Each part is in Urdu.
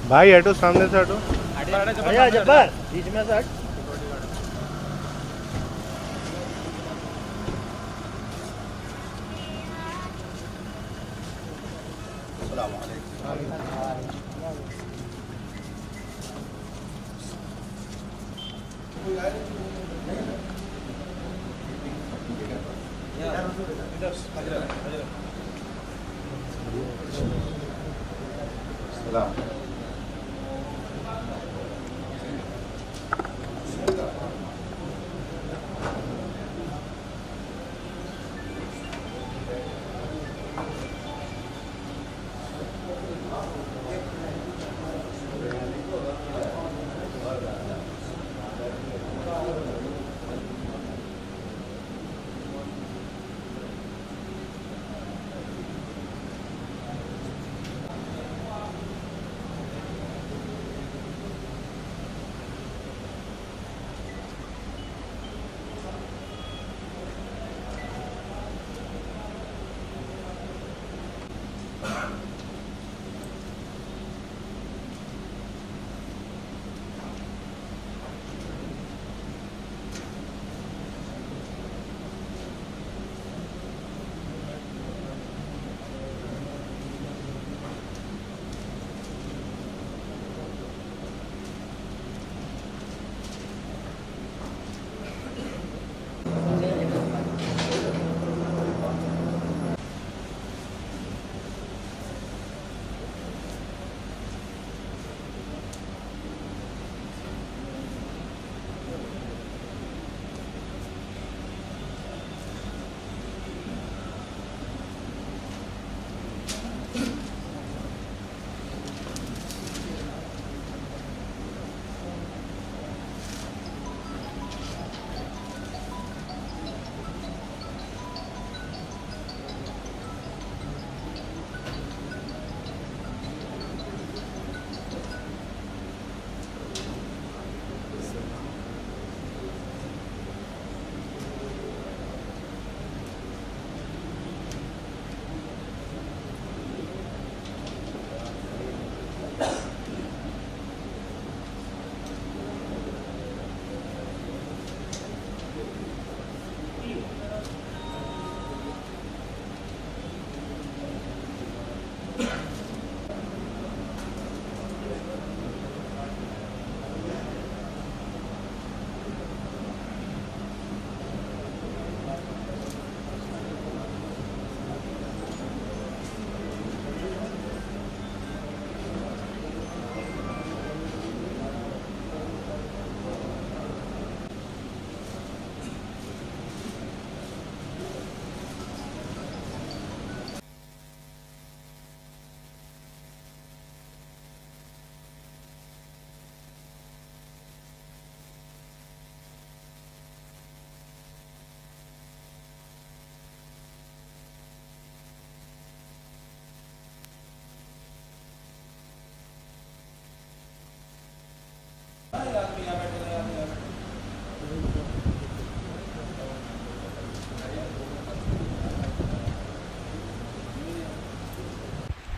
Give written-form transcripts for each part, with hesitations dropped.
بھائی ہٹو سامنے سے ہٹو. جبار بیچ میں سے ہٹ. السلام علیکم. السلام.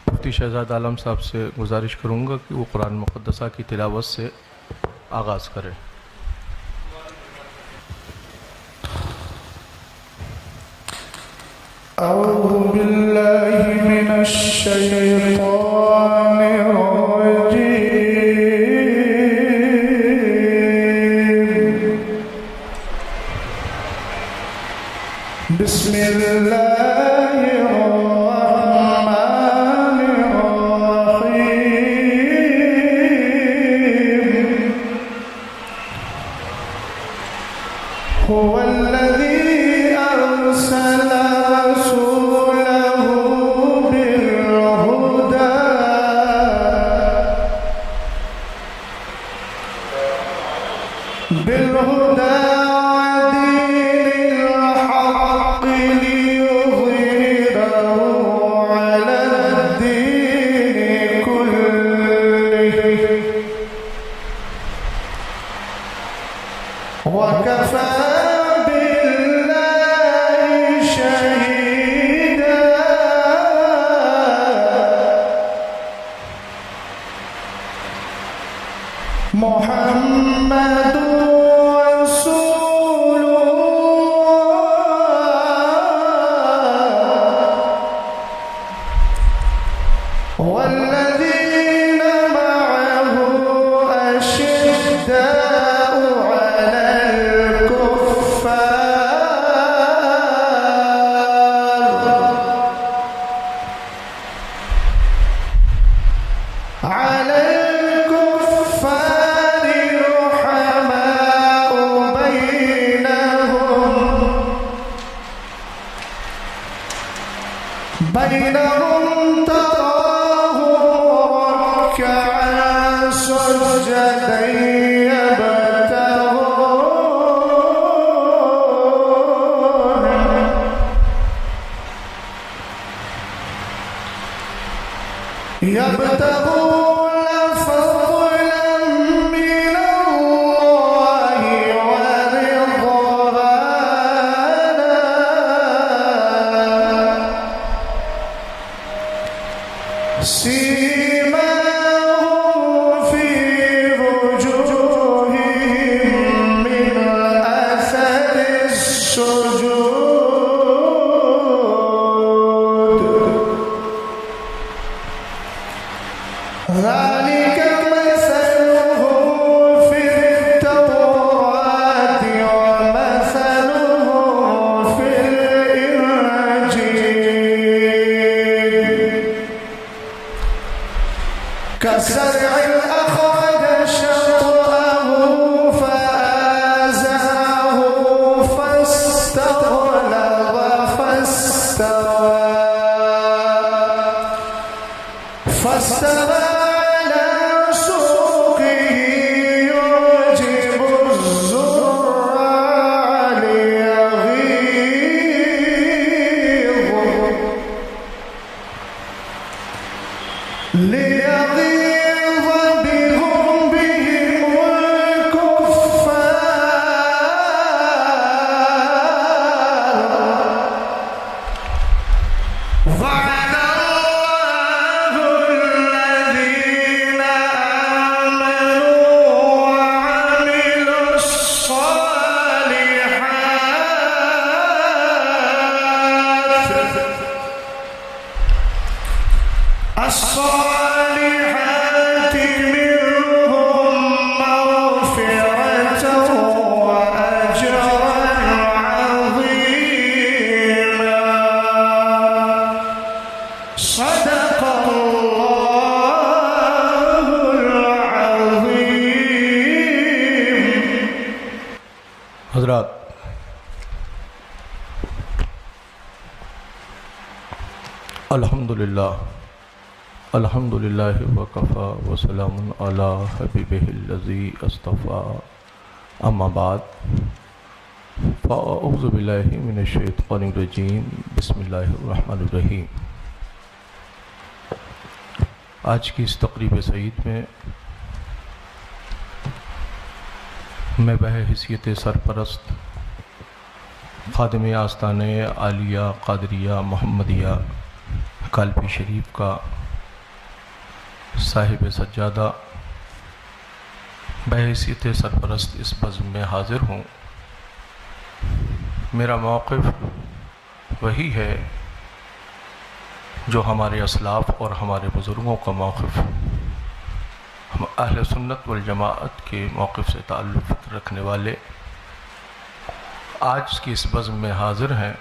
مفتی شہزاد عالم صاحب سے گزارش کروں گا کہ وہ قرآن مقدسہ کی تلاوت سے آغاز کریں. اعوذ باللہ من الشیطان الرجیم. بسم اللہ الرحمن الرحیم. هو الذی ارسل رسوله بالهدى محمد رسول الله والذين معه أشداء على الكفار رحماء بينهم تراهم ركعا سجدا يبتغون فضلا من الله ورضوانا سيماهم في وجوههم من أثر السجود ذلك مثلهم في التوراة ومثلهم في الإنجيل كزرع أخرج شطأه فآزره فاستغلظ فاستوى على سوقه يعجب الزراع ليغيظ بهم الكفار وعد الله الذين آمنوا وعملوا الصالحات منهم مغفرة وأجرا عظيما صدق الله العظيم. حضرات، الحمدللہ وکفا وسلام علی حبیبہ الذی اصطفیٰ، اما بعد فاعوذ باللہ من الشیطان الرجیم، بسم اللہ الرحمن الرحیم. آج کی اس تقریب سعید میں میں بحیثیت سرپرست خادم آستانہ عالیہ قادریہ محمدیہ کالپی شریف کا صاحب سجادہ بحیثیت سرپرست اس بزم میں حاضر ہوں. میرا موقف وہی ہے جو ہمارے اسلاف اور ہمارے بزرگوں کا موقف، ہم اہل سنت والجماعت کے موقف سے تعلق رکھنے والے آج کی اس بزم میں حاضر ہیں.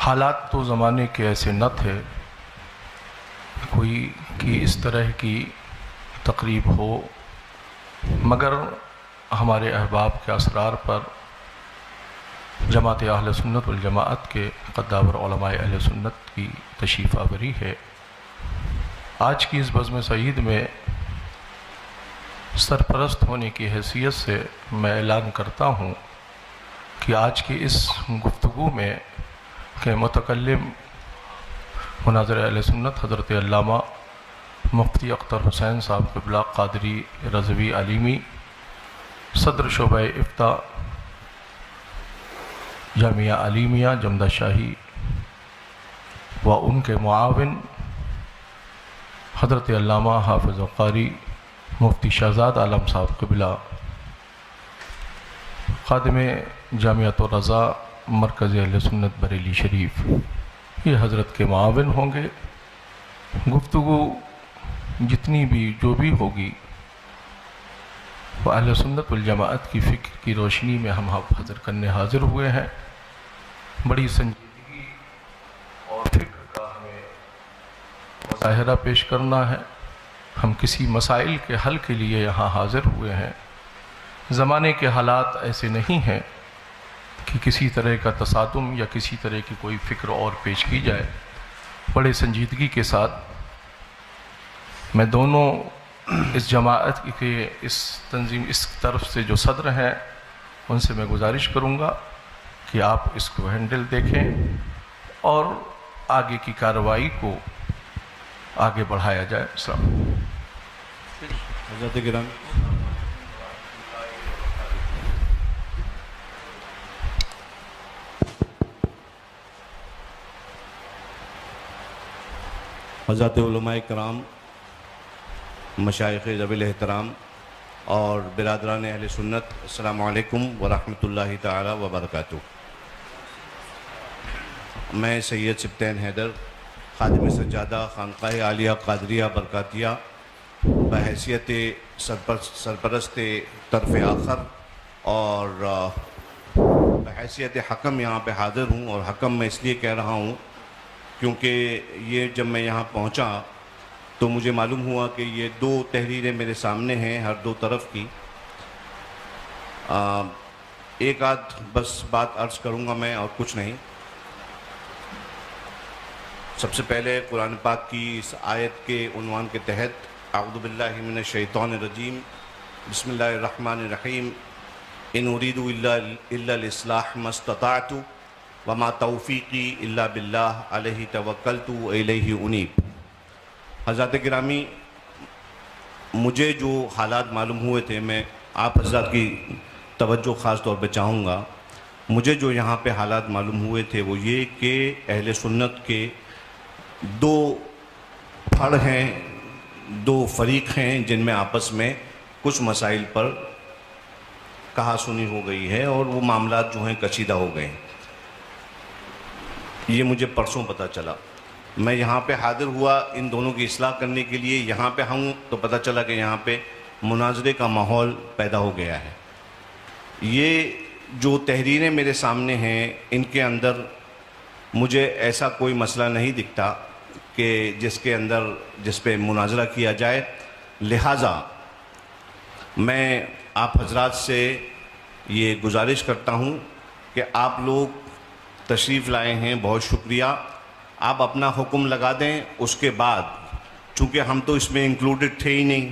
حالات تو زمانے کے ایسے نہ تھے کوئی کہ اس طرح کی تقریب ہو، مگر ہمارے احباب کے اسرار پر جماعت اہل سنت والجماعت کے قداور علماء اہل سنت کی تشریف آوری ہے. آج کی اس بزم سعید میں سرپرست ہونے کی حیثیت سے میں اعلان کرتا ہوں کہ آج کی اس گفتگو میں کہ متکلم مناظر اہل سنت حضرت علامہ مفتی اختر حسین صاحب قبلہ قادری رضوی علیمی، صدر شعبہ افتاء جامعہ علیمیہ جمدہ شاہی، و ان کے معاون حضرت علامہ حافظ قاری مفتی شہزاد عالم صاحب قبلہ، خادم جامعۃ الرضا مرکز اہل سنت بریلی شریف، یہ حضرت کے معاون ہوں گے۔ گفتگو جتنی بھی جو بھی ہوگی وہ اہل سنت والجماعت کی فکر کی روشنی میں ہم حاضر کرنے حاضر ہوئے ہیں۔ بڑی سنجیدگی اور فکر کا ہمیں مظاہرہ پیش کرنا ہے۔ ہم کسی مسائل کے حل کے لیے یہاں حاضر ہوئے ہیں۔ زمانے کے حالات ایسے نہیں ہیں کہ کسی طرح کا تصادم یا کسی طرح کی کوئی فکر اور پیش کی جائے۔ بڑے سنجیدگی کے ساتھ میں دونوں اس جماعت کے اس تنظیم اس طرف سے جو صدر ہیں ان سے میں گزارش کروں گا کہ آپ اس کو ہینڈل دیکھیں اور آگے کی کارروائی کو آگے بڑھایا جائے۔ السلام علیکم۔ حضرت گرامی، حضرات علماء کرام، مشائخ ذوی الاحترام اور برادران اہل سنت، السلام علیکم ورحمۃ اللہ تعالی وبرکاتہ۔ میں سید سبطین حیدر، خادم سجادہ خانقاہ عالیہ قادریہ برکاتیہ، بحیثیت سرپرست طرف آخر اور بحیثیت حکم یہاں پہ حاضر ہوں، اور حکم میں اس لیے کہہ رہا ہوں کیونکہ یہ جب میں یہاں پہنچا تو مجھے معلوم ہوا کہ یہ دو تحریریں میرے سامنے ہیں ہر دو طرف کی۔ ایک آدھ بس بات عرض کروں گا میں اور کچھ نہیں۔ سب سے پہلے قرآن پاک کی اس آیت کے عنوان کے تحت اعوذ باللہ من الشیطان الرجیم، بسم اللہ الرحمن الرحیم، ان اريد الا الاصلاح ما استطعت وما توفیقی الا باللہ علیہ توکلت والیہ انیب۔ حضرات گرامی، مجھے جو حالات معلوم ہوئے تھے، میں آپ حضرات کی توجہ خاص طور پہ چاہوں گا۔ مجھے جو یہاں پہ حالات معلوم ہوئے تھے وہ یہ کہ اہل سنت کے دو پھڑ ہیں، دو فریق ہیں جن میں آپس میں کچھ مسائل پر کہا سنی ہو گئی ہے اور وہ معاملات جو ہیں کشیدہ ہو گئے ہیں۔ یہ مجھے پرسوں پتہ چلا۔ میں یہاں پہ حاضر ہوا ان دونوں کی اصلاح کرنے کے لیے، یہاں پہ ہوں تو پتہ چلا کہ یہاں پہ مناظرے کا ماحول پیدا ہو گیا ہے۔ یہ جو تحریریں میرے سامنے ہیں ان کے اندر مجھے ایسا کوئی مسئلہ نہیں دکھتا کہ جس پہ مناظرہ کیا جائے، لہٰذا میں آپ حضرات سے یہ گزارش کرتا ہوں کہ آپ لوگ تشریف لائے ہیں، بہت شکریہ۔ آپ اپنا حکم لگا دیں، اس کے بعد چونکہ ہم تو اس میں انکلوڈڈ تھے ہی نہیں،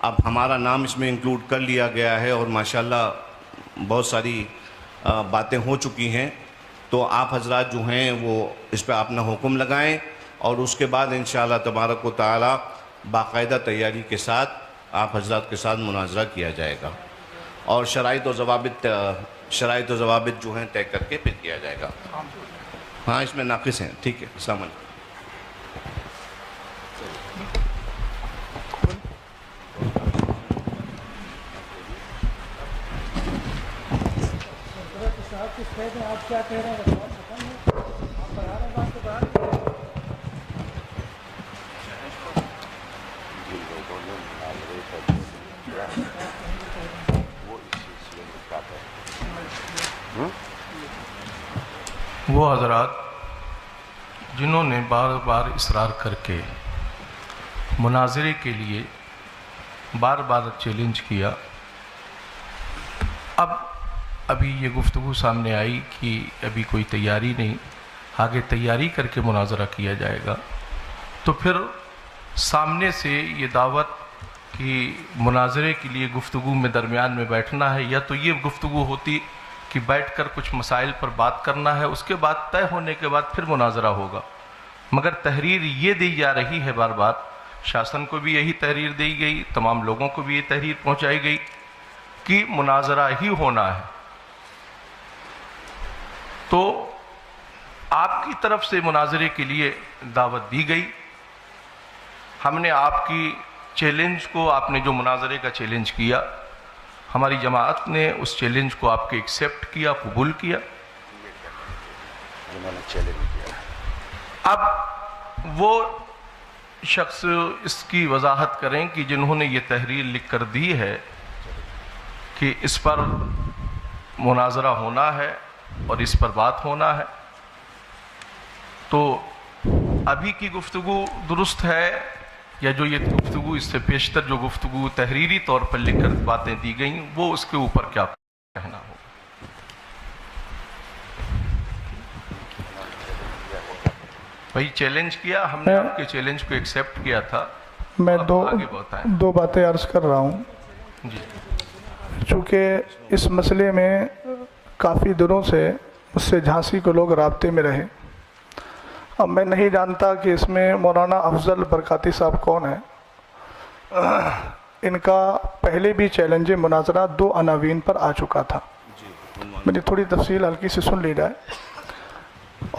اب ہمارا نام اس میں انکلوڈ کر لیا گیا ہے اور ماشاءاللہ بہت ساری باتیں ہو چکی ہیں، تو آپ حضرات جو ہیں وہ اس پہ اپنا حکم لگائیں اور اس کے بعد انشاءاللہ تبارک و تعالی باقاعدہ تیاری کے ساتھ آپ حضرات کے ساتھ مناظرہ کیا جائے گا اور شرائط و ضوابط جو ہیں طے کر کے پھر کیا جائے گا۔ ہاں اس میں ناقص ہیں، ٹھیک ہے۔ السلام علیکم۔ آپ کیا کہہ رہے ہیں؟ آپ بڑھا رہے ہیں بات تو بڑھا رہے ہیں۔ وہ حضرات جنہوں نے بار بار اصرار کر کے مناظرے کے لیے بار بار چیلنج کیا، ابھی یہ گفتگو سامنے آئی کہ ابھی کوئی تیاری نہیں، آگے تیاری کر کے مناظرہ کیا جائے گا، تو پھر سامنے سے یہ دعوت کہ مناظرے کے لیے گفتگو میں درمیان میں بیٹھنا ہے، یا تو یہ گفتگو ہوتی کہ بیٹھ کر کچھ مسائل پر بات کرنا ہے، اس کے بعد طے ہونے کے بعد پھر مناظرہ ہوگا، مگر تحریر یہ دی جا رہی ہے بار بار، شاسن کو بھی یہی تحریر دی گئی، تمام لوگوں کو بھی یہ تحریر پہنچائی گئی کہ مناظرہ ہی ہونا ہے۔ تو آپ کی طرف سے مناظرے کے لیے دعوت دی گئی، ہم نے آپ کی چیلنج کو آپ نے جو مناظرے کا چیلنج کیا، ہماری جماعت نے اس چیلنج کو آپ کے ایکسیپٹ کیا، قبول کیا. جنہوں نے چیلنج کیا. اب وہ شخص اس کی وضاحت کریں کہ جنہوں نے یہ تحریر لکھ کر دی ہے کہ اس پر مناظرہ ہونا ہے اور اس پر بات ہونا ہے، تو ابھی کی گفتگو درست ہے یا جو یہ گفتگو اس سے پیشتر جو گفتگو تحریری طور پر لکھ کر باتیں دی گئیں وہ اس کے اوپر کیا کہنا ہوگا؟ بھائی چیلنج کیا ہم نے، آپ کے چیلنج کو ایکسیپٹ کیا تھا. میں آگے بتائیں. دو باتیں عرض کر رہا ہوں. جی. چونکہ اس مسئلے میں کافی دنوں سے مجھ سے جھانسی کے لوگ رابطے میں رہے. اب میں نہیں جانتا کہ اس میں مولانا افضل برکاتی صاحب کون ہیں. ان کا پہلے بھی چیلنج مناظرہ 2 عناوین پر آ چکا تھا. میری تھوڑی تفصیل ہلکی سے سن لی جائے.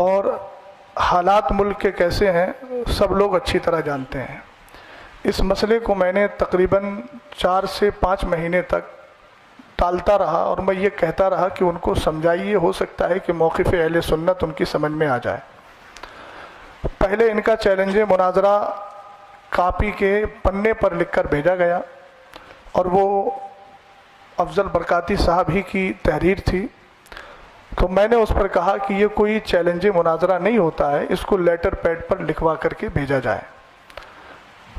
اور حالات ملک کے کیسے ہیں سب لوگ اچھی طرح جانتے ہیں. اس مسئلے کو میں نے تقریباً 4 سے 5 مہینے تک ٹالتا رہا اور میں یہ کہتا رہا کہ ان کو سمجھائیے، ہو سکتا ہے کہ موقف اہل سنت ان کی سمجھ میں آ جائے. پہلے ان کا چیلنج مناظرہ کاپی کے پنے پر لکھ کر بھیجا گیا اور وہ افضل برکاتی صاحب ہی کی تحریر تھی. تو میں نے اس پر کہا کہ یہ کوئی چیلنج مناظرہ نہیں ہوتا ہے، اس کو لیٹر پیڈ پر لکھوا کر کے بھیجا جائے.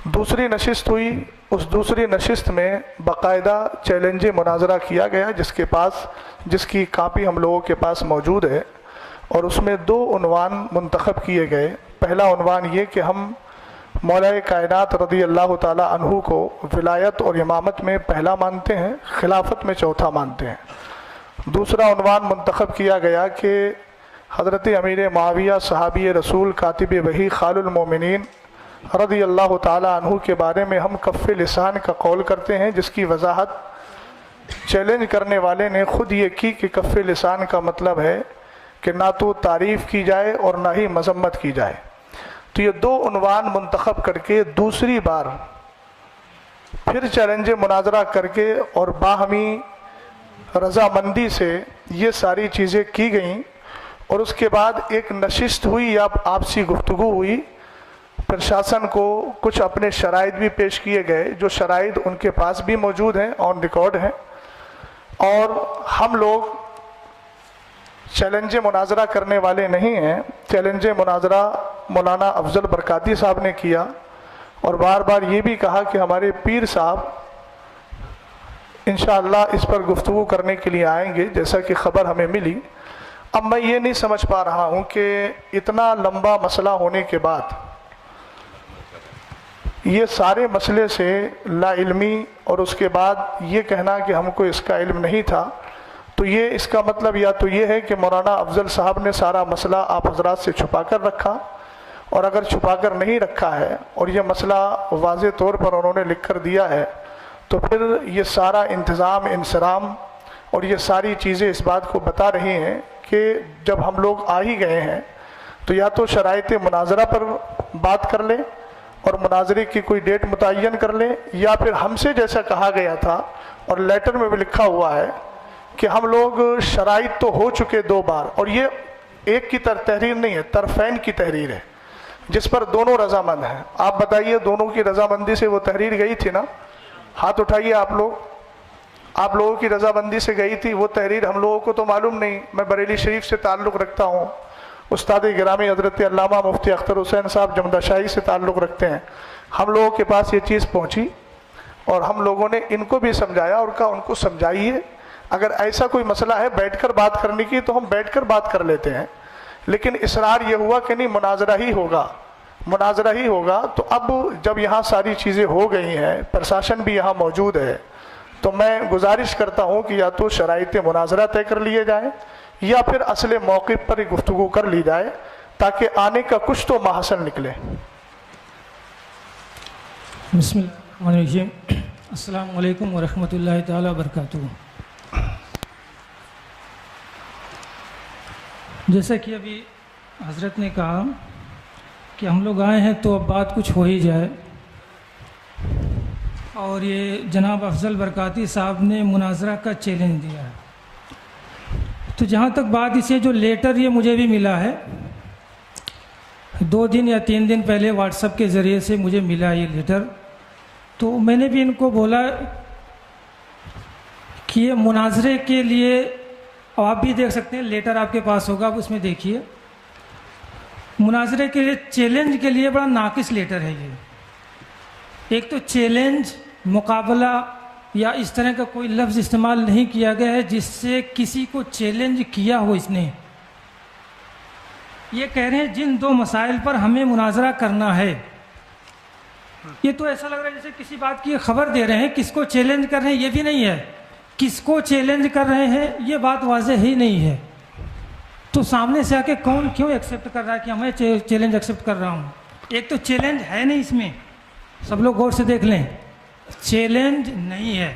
دوسری نشست ہوئی. اس دوسری نشست میں باقاعدہ چیلنج مناظرہ کیا گیا جس کی کاپی ہم لوگوں کے پاس موجود ہے، اور اس میں 2 عنوان منتخب کیے گئے. پہلا عنوان یہ کہ ہم مولا کائنات رضی اللہ تعالی عنہ کو ولایت اور امامت میں پہلا مانتے ہیں، خلافت میں چوتھا مانتے ہیں. دوسرا عنوان منتخب کیا گیا کہ حضرت امیر معاویہ صحابی رسول کاتب وحی خال المومنین رضی اللہ تعالی عنہ کے بارے میں ہم کف لسان کا قول کرتے ہیں، جس کی وضاحت چیلنج کرنے والے نے خود یہ کی کہ کف لسان کا مطلب ہے کہ نہ تو تعریف کی جائے اور نہ ہی مذمت کی جائے. تو یہ 2 عنوان منتخب کر کے دوسری بار پھر چیلنج مناظرہ کر کے اور باہمی رضامندی سے یہ ساری چیزیں کی گئیں. اور اس کے بعد ایک نشست ہوئی یا آپسی گفتگو ہوئی. پرشاسن کو کچھ اپنے شرائط بھی پیش کیے گئے، جو شرائط ان کے پاس بھی موجود ہیں، آن ریکارڈ ہیں. اور ہم لوگ چیلنج مناظرہ کرنے والے نہیں ہیں. چیلنج مناظرہ مولانا افضل برکاتی صاحب نے کیا اور بار بار یہ بھی کہا کہ ہمارے پیر صاحب انشاءاللہ اس پر گفتگو کرنے کے لیے آئیں گے، جیسا کہ خبر ہمیں ملی. اب میں یہ نہیں سمجھ پا رہا ہوں کہ اتنا لمبا مسئلہ ہونے کے بعد یہ سارے مسئلے سے لا علمی اور اس کے بعد یہ کہنا کہ ہم کو اس کا علم نہیں تھا، تو یہ اس کا مطلب یا تو یہ ہے کہ مولانا افضل صاحب نے سارا مسئلہ آپ حضرات سے چھپا کر رکھا، اور اگر چھپا کر نہیں رکھا ہے اور یہ مسئلہ واضح طور پر انہوں نے لکھ کر دیا ہے، تو پھر یہ سارا انتظام انصرام اور یہ ساری چیزیں اس بات کو بتا رہی ہیں کہ جب ہم لوگ آ ہی گئے ہیں تو یا تو شرائط مناظرہ پر بات کر لیں اور مناظرے کی کوئی ڈیٹ متعین کر لیں، یا پھر ہم سے جیسا کہا گیا تھا اور لیٹر میں بھی لکھا ہوا ہے کہ ہم لوگ شرائط تو ہو چکے 2 بار، اور یہ ایک کی تحریر نہیں ہے، طرفین کی تحریر ہے جس پر دونوں رضامند ہیں. آپ بتائیے دونوں کی رضامندی سے وہ تحریر گئی تھی نا؟ ہاتھ اٹھائیے آپ لوگوں کی رضامندی سے گئی تھی وہ تحریر. ہم لوگوں کو تو معلوم نہیں. میں بریلی شریف سے تعلق رکھتا ہوں، استاد گرامی حضرت علامہ مفتی اختر حسین صاحب جمدہ شاہی سے تعلق رکھتے ہیں. ہم لوگوں کے پاس یہ چیز پہنچی اور ہم لوگوں نے ان کو بھی سمجھایا اور کہا ان کو سمجھائیے، اگر ایسا کوئی مسئلہ ہے بیٹھ کر بات کرنے کی تو ہم بیٹھ کر بات کر لیتے ہیں. لیکن اصرار یہ ہوا کہ نہیں مناظرہ ہی ہوگا. تو اب جب یہاں ساری چیزیں ہو گئی ہیں، پرشاسن بھی یہاں موجود ہے، تو میں گزارش کرتا ہوں کہ یا تو شرائط مناظرہ طے کر لیے جائیں یا پھر اصل موقف پر ہی گفتگو کر لی جائے تاکہ آنے کا کچھ تو محصل نکلے. بسم اللہ الرحمن الرحیم. السلام علیکم ورحمۃ اللہ تعالی وبرکاتہ. جیسا کہ ابھی حضرت نے کہا کہ ہم لوگ آئے ہیں تو اب بات کچھ ہو ہی جائے. اور یہ جناب افضل برکاتی صاحب نے مناظرہ کا چیلنج دیا ہے. تو جہاں تک بات اسے جو لیٹر یہ مجھے بھی ملا ہے 2 دن یا 3 دن پہلے واٹس ایپ کے ذریعے سے مجھے ملا یہ لیٹر. تو میں نے بھی ان کو بولا کہ یہ مناظرے کے لیے آپ بھی دیکھ سکتے ہیں, لیٹر آپ کے پاس ہوگا, آپ اس میں دیکھیے, مناظرے کے لیے چیلنج کے لیے بڑا ناقص لیٹر ہے یہ. ایک تو چیلنج, مقابلہ یا اس طرح کا کوئی لفظ استعمال نہیں کیا گیا ہے جس سے کسی کو چیلنج کیا ہو اس نے. یہ کہہ رہے ہیں جن 2 مسائل پر ہمیں مناظرہ کرنا ہے. یہ تو ایسا لگ رہا ہے جیسے کسی بات کی خبر دے رہے ہیں, کس کو چیلنج کر رہے ہیں یہ بھی نہیں ہے, کس کو چیلنج کر رہے ہیں یہ بات واضح ہی نہیں ہے. تو سامنے سے آ کے کون کیوں ایکسیپٹ کر رہا ہے کہ میں چیلنج ایکسیپٹ کر رہا ہوں؟ ایک تو چیلنج ہے نہیں اس میں, سب لوگ غور سے دیکھ لیں, چیلنج نہیں ہے.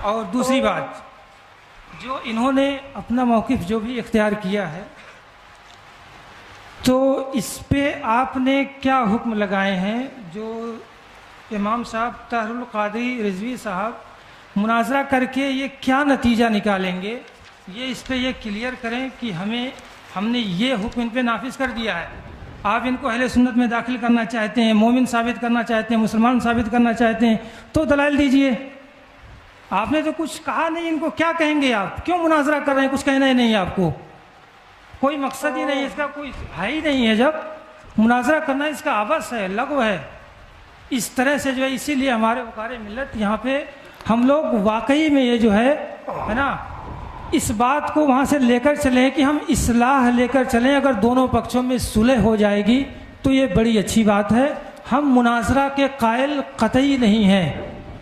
اور دوسری بات, جو انہوں نے اپنا موقف جو بھی اختیار کیا ہے تو اس پہ آپ نے کیا حکم لگائے ہیں؟ جو امام صاحب طاہر القادری رضوی صاحب مناظرہ کر کے یہ کیا نتیجہ نکالیں گے, یہ اس پہ یہ کلیئر کریں کہ ہم نے یہ حکم ان پہ نافذ کر دیا ہے. آپ ان کو اہل سنت میں داخل کرنا چاہتے ہیں, مومن ثابت کرنا چاہتے ہیں, مسلمان ثابت کرنا چاہتے ہیں تو دلائل دیجئے. آپ نے تو کچھ کہا نہیں, ان کو کیا کہیں گے آپ؟ کیوں مناظرہ کر رہے ہیں؟ کچھ کہنا ہی نہیں ہے آپ کو, کوئی مقصد ہی نہیں, اس کا کوئی ہے ہی نہیں ہے. جب مناظرہ کرنا اس کا عبث ہے, لغو ہے. اس طرح سے جو ہے, اسی لیے ہمارے وقار ملت یہاں پہ ہم لوگ واقعی میں یہ جو ہے نا, اس بات کو وہاں سے لے کر چلیں کہ ہم اصلاح لے کر چلیں. اگر دونوں پکشوں میں صلح ہو جائے گی تو یہ بڑی اچھی بات ہے. ہم مناظرہ کے قائل قطعی نہیں ہیں.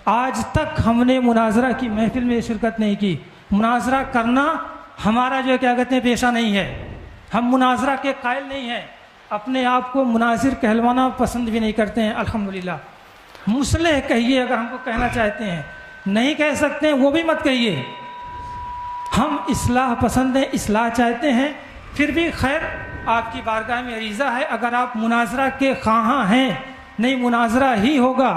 آج تک ہم نے مناظرہ کی محفل میں شرکت نہیں کی. مناظرہ کرنا ہمارا جو ہے کیا کہتے ہیں پیشہ نہیں ہے. ہم مناظرہ کے قائل نہیں ہیں, اپنے آپ کو مناظر کہلوانا پسند بھی نہیں کرتے ہیں. الحمدللہ مصلح کہیے اگر ہم کو کہنا چاہتے ہیں, نہیں کہہ سکتے ہیں وہ بھی مت کہیے. ہم اصلاح پسند ہیں, اصلاح چاہتے ہیں. پھر بھی خیر آپ کی بارگاہ میں عریضہ ہے, اگر آپ مناظرہ کے خواہاں ہیں, نہیں مناظرہ ہی ہوگا,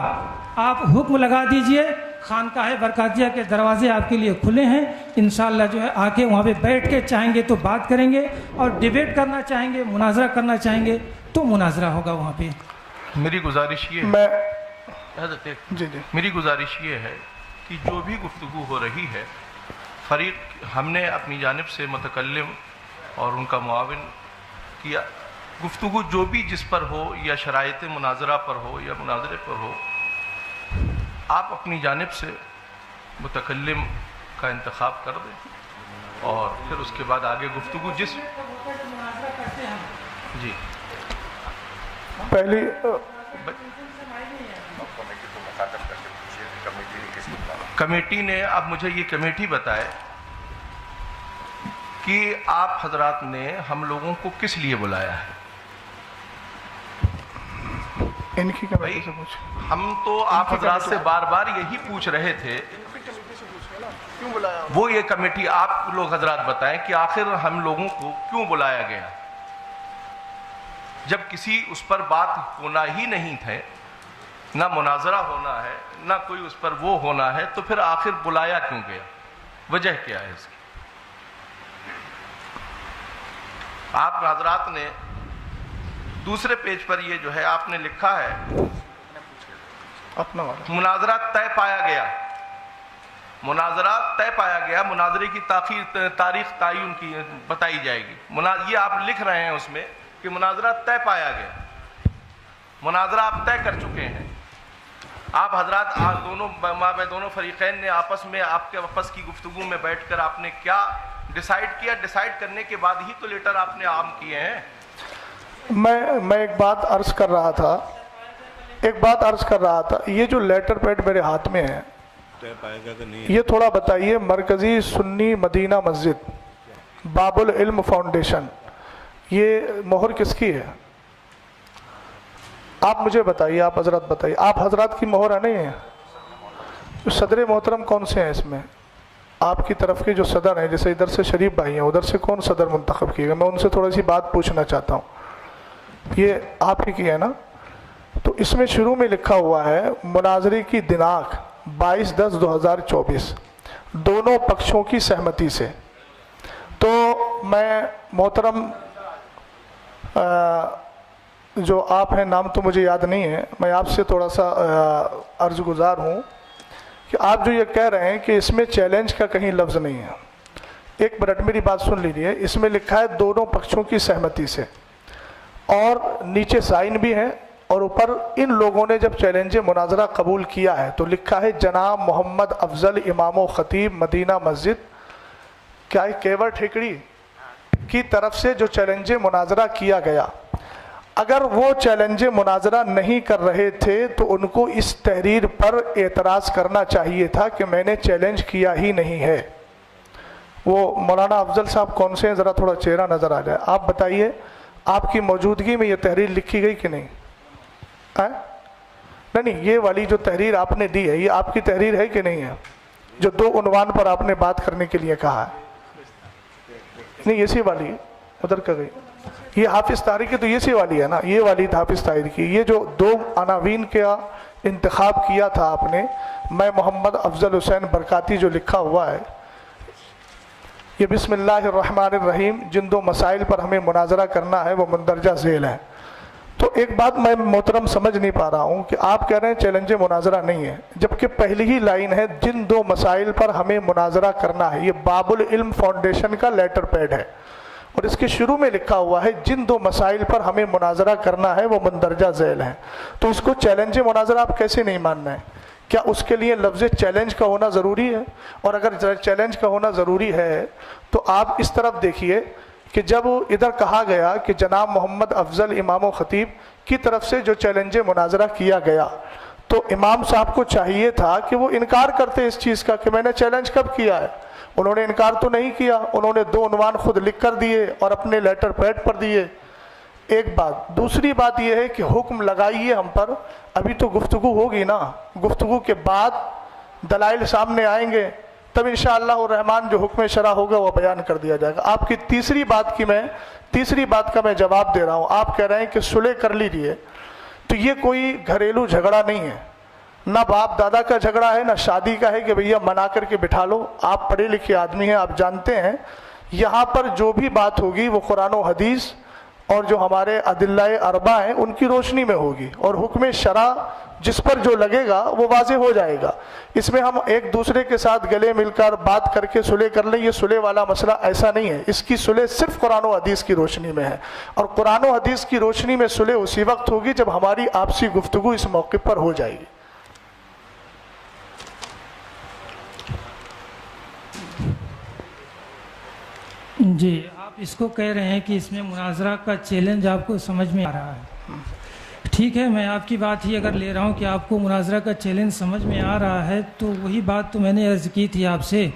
آپ حکم لگا دیجئے. خانقاہ برکاتیہ کے دروازے آپ کے لیے کھلے ہیں. انشاءاللہ جو ہے آ کے وہاں پہ بیٹھ کے چاہیں گے تو بات کریں گے, اور ڈیبیٹ کرنا چاہیں گے, مناظرہ کرنا چاہیں گے تو مناظرہ ہوگا وہاں پہ. میری گزارش یہ میں حضرت جی میری گزارش یہ ہے کہ جو بھی گفتگو ہو رہی ہے, فریق ہم نے اپنی جانب سے متکلم اور ان کا معاون کیا. گفتگو جو بھی جس پر ہو, یا شرائط مناظرہ پر ہو یا مناظرے پر ہو, آپ اپنی جانب سے متکلم کا انتخاب کر دیں, اور پھر اس کے بعد آگے گفتگو جس جی پہلی کمیٹی نے, اب مجھے یہ کمیٹی بتائے کہ آپ حضرات نے ہم لوگوں کو کس لیے بلایا ہے. ان کی کمیٹی سے پوچھ. ہم تو آپ حضرات سے بار بار یہی پوچھ رہے تھے, وہ یہ کمیٹی آپ لوگ حضرات بتائیں کہ آخر ہم لوگوں کو کیوں بلایا گیا. جب کسی اس پر بات ہونا ہی نہیں تھے, نہ مناظرہ ہونا ہے, نہ کوئی اس پر وہ ہونا ہے, تو پھر آخر بلایا کیوں گیا؟ وجہ کیا ہے اس کی؟ آپ حضرات نے دوسرے پیج پر یہ جو ہے آپ نے لکھا ہے اپنا والا مناظرہ طے پایا گیا. مناظرہ طے پایا گیا, مناظرے کی تاریخ تعین کی بتائی جائے گی. یہ آپ لکھ رہے ہیں اس میں کہ مناظرہ طے پایا گیا. مناظرہ آپ طے کر چکے ہیں. آپ حضرات دونوں فریقین نے آپس میں آپ کے آپس کی گفتگو میں بیٹھ کر آپ نے کیا ڈیسائیڈ کیا؟ ڈیسائیڈ کرنے کے بعد ہی تو لیٹر آپ نے عام کیے ہیں. میں ایک بات عرض کر رہا تھا, یہ جو لیٹر پیڈ میرے ہاتھ میں ہے یہ تھوڑا بتائیے. مرکزی سنی مدینہ مسجد باب العلم فاؤنڈیشن, یہ مہر کس کی ہے؟ آپ مجھے بتائیے, آپ حضرات بتائیے. آپ حضرات کی مہر ہے نہیں ہے؟ صدر محترم کون سے ہیں اس میں؟ آپ کی طرف کے جو صدر ہیں, جیسے ادھر سے شریف بھائی ہیں, ادھر سے کون صدر منتخب کیے گا؟ میں ان سے تھوڑی سی بات پوچھنا چاہتا ہوں. یہ آپ ہی کی ہے نا؟ تو اس میں شروع میں لکھا ہوا ہے مناظرے کی دناک 22/10/2024 دونوں پکشوں کی سہمتی سے. تو میں محترم جو آپ ہیں، نام تو مجھے یاد نہیں ہے، میں آپ سے تھوڑا سا عرض گزار ہوں کہ آپ جو یہ کہہ رہے ہیں کہ اس میں چیلنج کا کہیں لفظ نہیں ہے. ایک منٹ میری بات سن لیجیے. اس میں لکھا ہے دونوں پکشوں کی سہمتی سے، اور نیچے سائن بھی ہے، اور اوپر ان لوگوں نے جب چیلنج مناظرہ قبول کیا ہے تو لکھا ہے جناب محمد افضل امام و خطیب مدینہ مسجد کیا ہے کیور ٹھیکڑی کی طرف سے جو چیلنج مناظرہ کیا گیا. اگر وہ چیلنج مناظرہ نہیں کر رہے تھے تو ان کو اس تحریر پر اعتراض کرنا چاہیے تھا کہ میں نے چیلنج کیا ہی نہیں ہے. وہ مولانا افضل صاحب کون سے ہیں؟ ذرا تھوڑا چہرہ نظر آ جائے. آپ بتائیے آپ کی موجودگی میں یہ تحریر لکھی گئی کہ نہیں؟ نہیں، یہ والی جو تحریر آپ نے دی ہے یہ آپ کی تحریر ہے کہ نہیں ہے؟ جو 2 عنوان پر آپ نے بات کرنے کے لیے کہا ہے. نہیں، اسی والی ادھر کا گئی. یہ حافظ طاہری کی تو اسی والی ہے نا، یہ والی حافظ طاہری کی. یہ جو 2 عناوین کا انتخاب کیا تھا آپ نے، میں محمد افضل حسین برکاتی جو لکھا ہوا ہے، یہ بسم اللہ الرحمن الرحیم جن 2 مسائل پر ہمیں مناظرہ کرنا ہے وہ مندرجہ ذیل ہے. تو ایک بات میں محترم سمجھ نہیں پا رہا ہوں کہ آپ کہہ رہے ہیں چیلنج مناظرہ نہیں ہے، جبکہ پہلی ہی لائن ہے جن 2 مسائل پر ہمیں مناظرہ کرنا ہے. یہ باب العلم فاؤنڈیشن کا لیٹر پیڈ ہے، اور اس کے شروع میں لکھا ہوا ہے جن 2 مسائل پر ہمیں مناظرہ کرنا ہے وہ مندرجہ ذیل ہیں. تو اس کو چیلنج مناظرہ آپ کیسے نہیں ماننا ہے؟ کیا اس کے لیے لفظ چیلنج کا ہونا ضروری ہے؟ اور اگر چیلنج کا ہونا ضروری ہے تو آپ اس طرف دیکھیے کہ جب ادھر کہا گیا کہ جناب محمد افضل امام و خطیب کی طرف سے جو چیلنج مناظرہ کیا گیا، تو امام صاحب کو چاہیے تھا کہ وہ انکار کرتے اس چیز کا کہ میں نے چیلنج کب کیا ہے. انہوں نے انکار تو نہیں کیا، انہوں نے 2 عنوان خود لکھ کر دیے اور اپنے لیٹر پیڈ پر دیے. ایک بات. دوسری بات یہ ہے کہ حکم لگائیے ہم پر. ابھی تو گفتگو ہوگی نا، گفتگو کے بعد دلائل سامنے آئیں گے، تب انشاءاللہ الرحمن جو حکم شرع ہوگا وہ بیان کر دیا جائے گا. آپ کی تیسری بات کا میں جواب دے رہا ہوں. آپ کہہ رہے ہیں کہ صلح کر لیجئے، تو یہ کوئی گھریلو جھگڑا نہیں ہے، نہ باپ دادا کا جھگڑا ہے، نہ شادی کا ہے کہ بھیا منا کر کے بٹھا لو. آپ پڑھے لکھے آدمی ہیں، آپ جانتے ہیں یہاں پر جو بھی بات ہوگی وہ قرآن و حدیث اور جو ہمارے ادلہ اربع ہیں ان کی روشنی میں ہوگی، اور حکم شرع جس پر جو لگے گا وہ واضح ہو جائے گا. اس میں ہم ایک دوسرے کے ساتھ گلے مل کر بات کر کے صلح کر لیں، یہ صلح والا مسئلہ ایسا نہیں ہے. اس کی صلح صرف قرآن و حدیث کی روشنی میں ہے، اور قرآن و حدیث کی روشنی میں صلح اسی وقت ہوگی جب ہماری آپسی گفتگو اس موقع پر ہو جائے گی. جی، آپ اس کو کہہ رہے ہیں کہ اس میں مناظرہ کا چیلنج آپ کو سمجھ میں آ رہا ہے. ٹھیک ہے، میں آپ کی بات ہی اگر لے رہا ہوں کہ آپ کو مناظرہ کا چیلنج سمجھ میں آ رہا ہے، تو وہی بات تو میں نے عرض کی تھی آپ سے.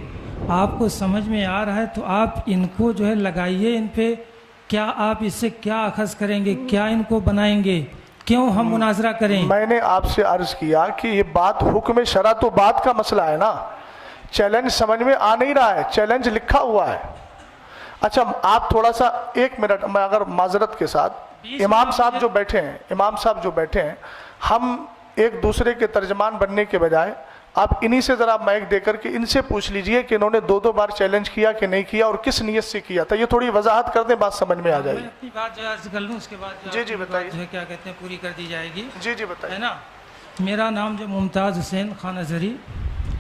آپ کو سمجھ میں آ رہا ہے تو آپ ان کو جو ہے لگائیے ان پہ. کیا آپ اس سے کیا اخذ کریں گے؟ کیا ان کو بنائیں گے؟ کیوں ہم مناظرہ کریں؟ میں نے آپ سے عرض کیا کہ یہ بات حکم شرع تو بات کا مسئلہ ہے نا، چیلنج سمجھ میں آ نہیں رہا ہے، چیلنج لکھا ہوا ہے. اچھا آپ تھوڑا سا 1 منٹ میں اگر معذرت کے ساتھ، امام صاحب جو بیٹھے ہیں ہم ایک دوسرے کے ترجمان بننے کے بجائے آپ انہی سے ذرا مائک دے کر کے ان سے پوچھ لیجئے کہ انہوں نے 2 بار چیلنج کیا کہ نہیں کیا اور کس نیت سے کیا تھا. یہ تھوڑی وضاحت کر دیں، بات سمجھ میں آ جائے گی. میں اپنی بات جو عرض کر لوں، اس کے بعد جی بتائیے. جو ہے کیا کہتے ہیں پوری کر دی جائے گی. جی بتائیے. ہے نا، میرا نام جو ممتاز حسین خان ازہری،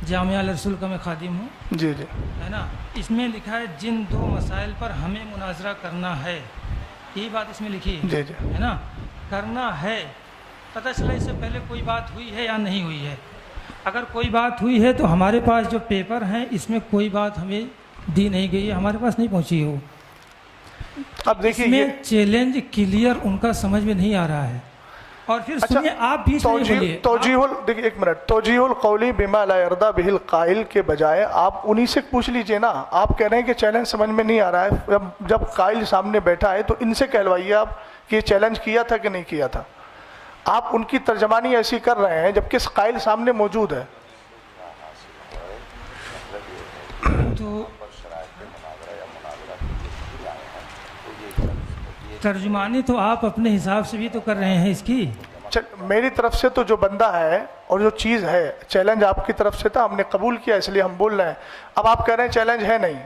جامعہ الرسول کا میں خادم ہوں. جی ہے نا. اس میں لکھا ہے جن 2 مسائل پر ہمیں مناظرہ کرنا ہے، یہی بات اس میں لکھی ہے. جی ہے نا، کرنا ہے. پتہ چلا اس سے پہلے کوئی بات ہوئی ہے یا نہیں ہوئی ہے. اگر کوئی بات ہوئی ہے تو ہمارے پاس جو پیپر ہیں اس میں کوئی بات ہمیں دی نہیں گئی ہے، ہمارے پاس نہیں پہنچی ہو. اب دیکھیے اس میں چیلنج کلیئر ان کا سمجھ میں نہیں آ رہا ہے. اور پھر سنیے، آپ بیچ میں بولیے. دیکھیے 1 منٹ، توجیہ القولی بما لا یرضی بہ القائل کے بجائے آپ انہی سے پوچھ لیجئے نا. آپ کہہ رہے ہیں کہ چیلنج سمجھ میں نہیں آ رہا ہے، جب قائل سامنے بیٹھا ہے تو ان سے کہلوائیے آپ کہ یہ چیلنج کیا تھا کہ نہیں کیا تھا. آپ ان کی ترجمانی ایسی کر رہے ہیں جبکہ قائل سامنے موجود ہے. تو ترجمانی تو آپ اپنے حساب سے بھی تو کر رہے ہیں اس کی. میری طرف سے تو جو بندہ ہے اور جو چیز ہے، چیلنج آپ کی طرف سے تھا، ہم نے قبول کیا، اس لیے ہم بول رہے ہیں. اب آپ کہہ رہے ہیں چیلنج ہے نہیں،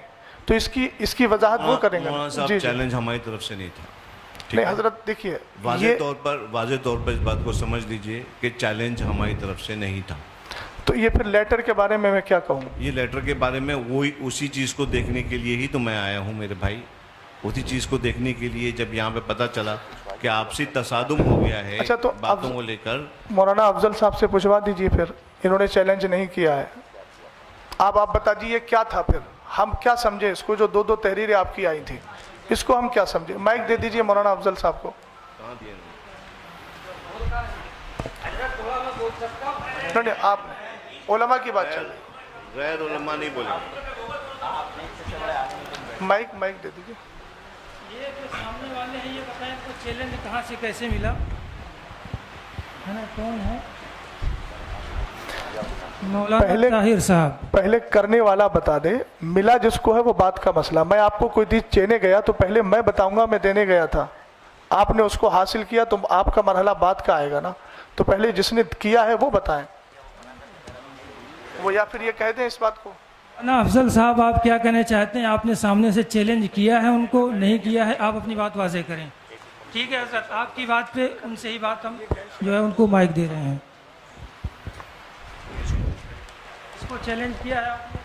تو اس کی وضاحت وہ کریں گے. مولانا صاحب چیلنج ہماری طرف سے نہیں تھا. نہیں حضرت دیکھیے، واضح طور پر اس بات کو سمجھ لیجئے کہ چیلنج ہماری طرف سے نہیں تھا. تو یہ پھر لیٹر کے بارے میں کیا کہوں؟ یہ لیٹر کے بارے میں وہی اسی چیز کو دیکھنے کے لیے ہی تو میں آیا ہوں میرے بھائی. اسی چیز کو دیکھنے کے لیے جب یہاں پہ پتہ چلا کہ آپسی تصادم ہو گیا ہے اچھا تو باتوں کو لے کر. مولانا افضل صاحب سے پوچھوا دیجئے، پھر انہوں نے چیلنج نہیں کیا ہے. آپ بتا دیجئے کیا تھا، پھر ہم کیا سمجھے اس کو؟ جو دو تحریریں آپ کی آئی تھیں، اس کو ہم کیا سمجھے؟ مائک دے دیجئے مولانا افضل صاحب کو. نہیں آپ علماء کی بات چل رہی، غیر علماء نہیں بولے. مائک دے دیجئے. یہ جو سامنے والے ہیں یہ بتائیں کو چیلنج کہاں سے کیسے ملا ہے نا؟ کون ہے؟ مولانا طاہر صاحب. پہلے کرنے والا بتا دے، ملا جس کو ہے وہ بات کا مسئلہ. میں آپ کو کوئی چیز دینے گیا تو پہلے میں بتاؤں گا میں دینے گیا تھا، آپ نے اس کو حاصل کیا تو آپ کا مرحلہ بات کا آئے گا نا. تو پہلے جس نے کیا ہے وہ بتائیں، وہ یا پھر یہ کہہ دیں اس بات کو. نا افضل صاحب آپ کیا کہنا چاہتے ہیں؟ آپ نے سامنے سے چیلنج کیا ہے، ان کو نہیں کیا ہے، آپ اپنی بات واضح کریں. ٹھیک ہے حضرت، آپ کی بات پہ ان سے ہی بات ہم جو ہے ان کو مائک دے رہے ہیں. اس کو چیلنج کیا ہے آپ نے؟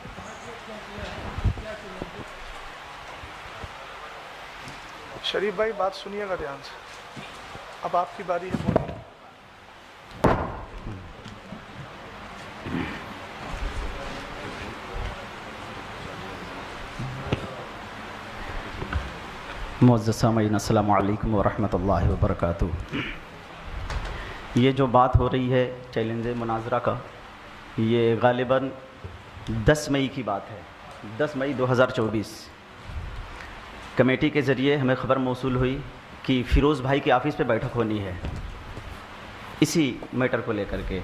شریف بھائی بات سنیے گا دھیان سے، اب آپ کی باری ہے بولیں. معزز سامعین السلام علیکم ورحمۃ اللہ وبرکاتہ. یہ جو بات ہو رہی ہے چیلنج مناظرہ کا، یہ غالباً 10 مئی کی بات ہے. 10 مئی 2024 کمیٹی کے ذریعے ہمیں خبر موصول ہوئی کہ فیروز بھائی کے آفس پہ بیٹھک ہونی ہے اسی میٹر کو لے کر کے.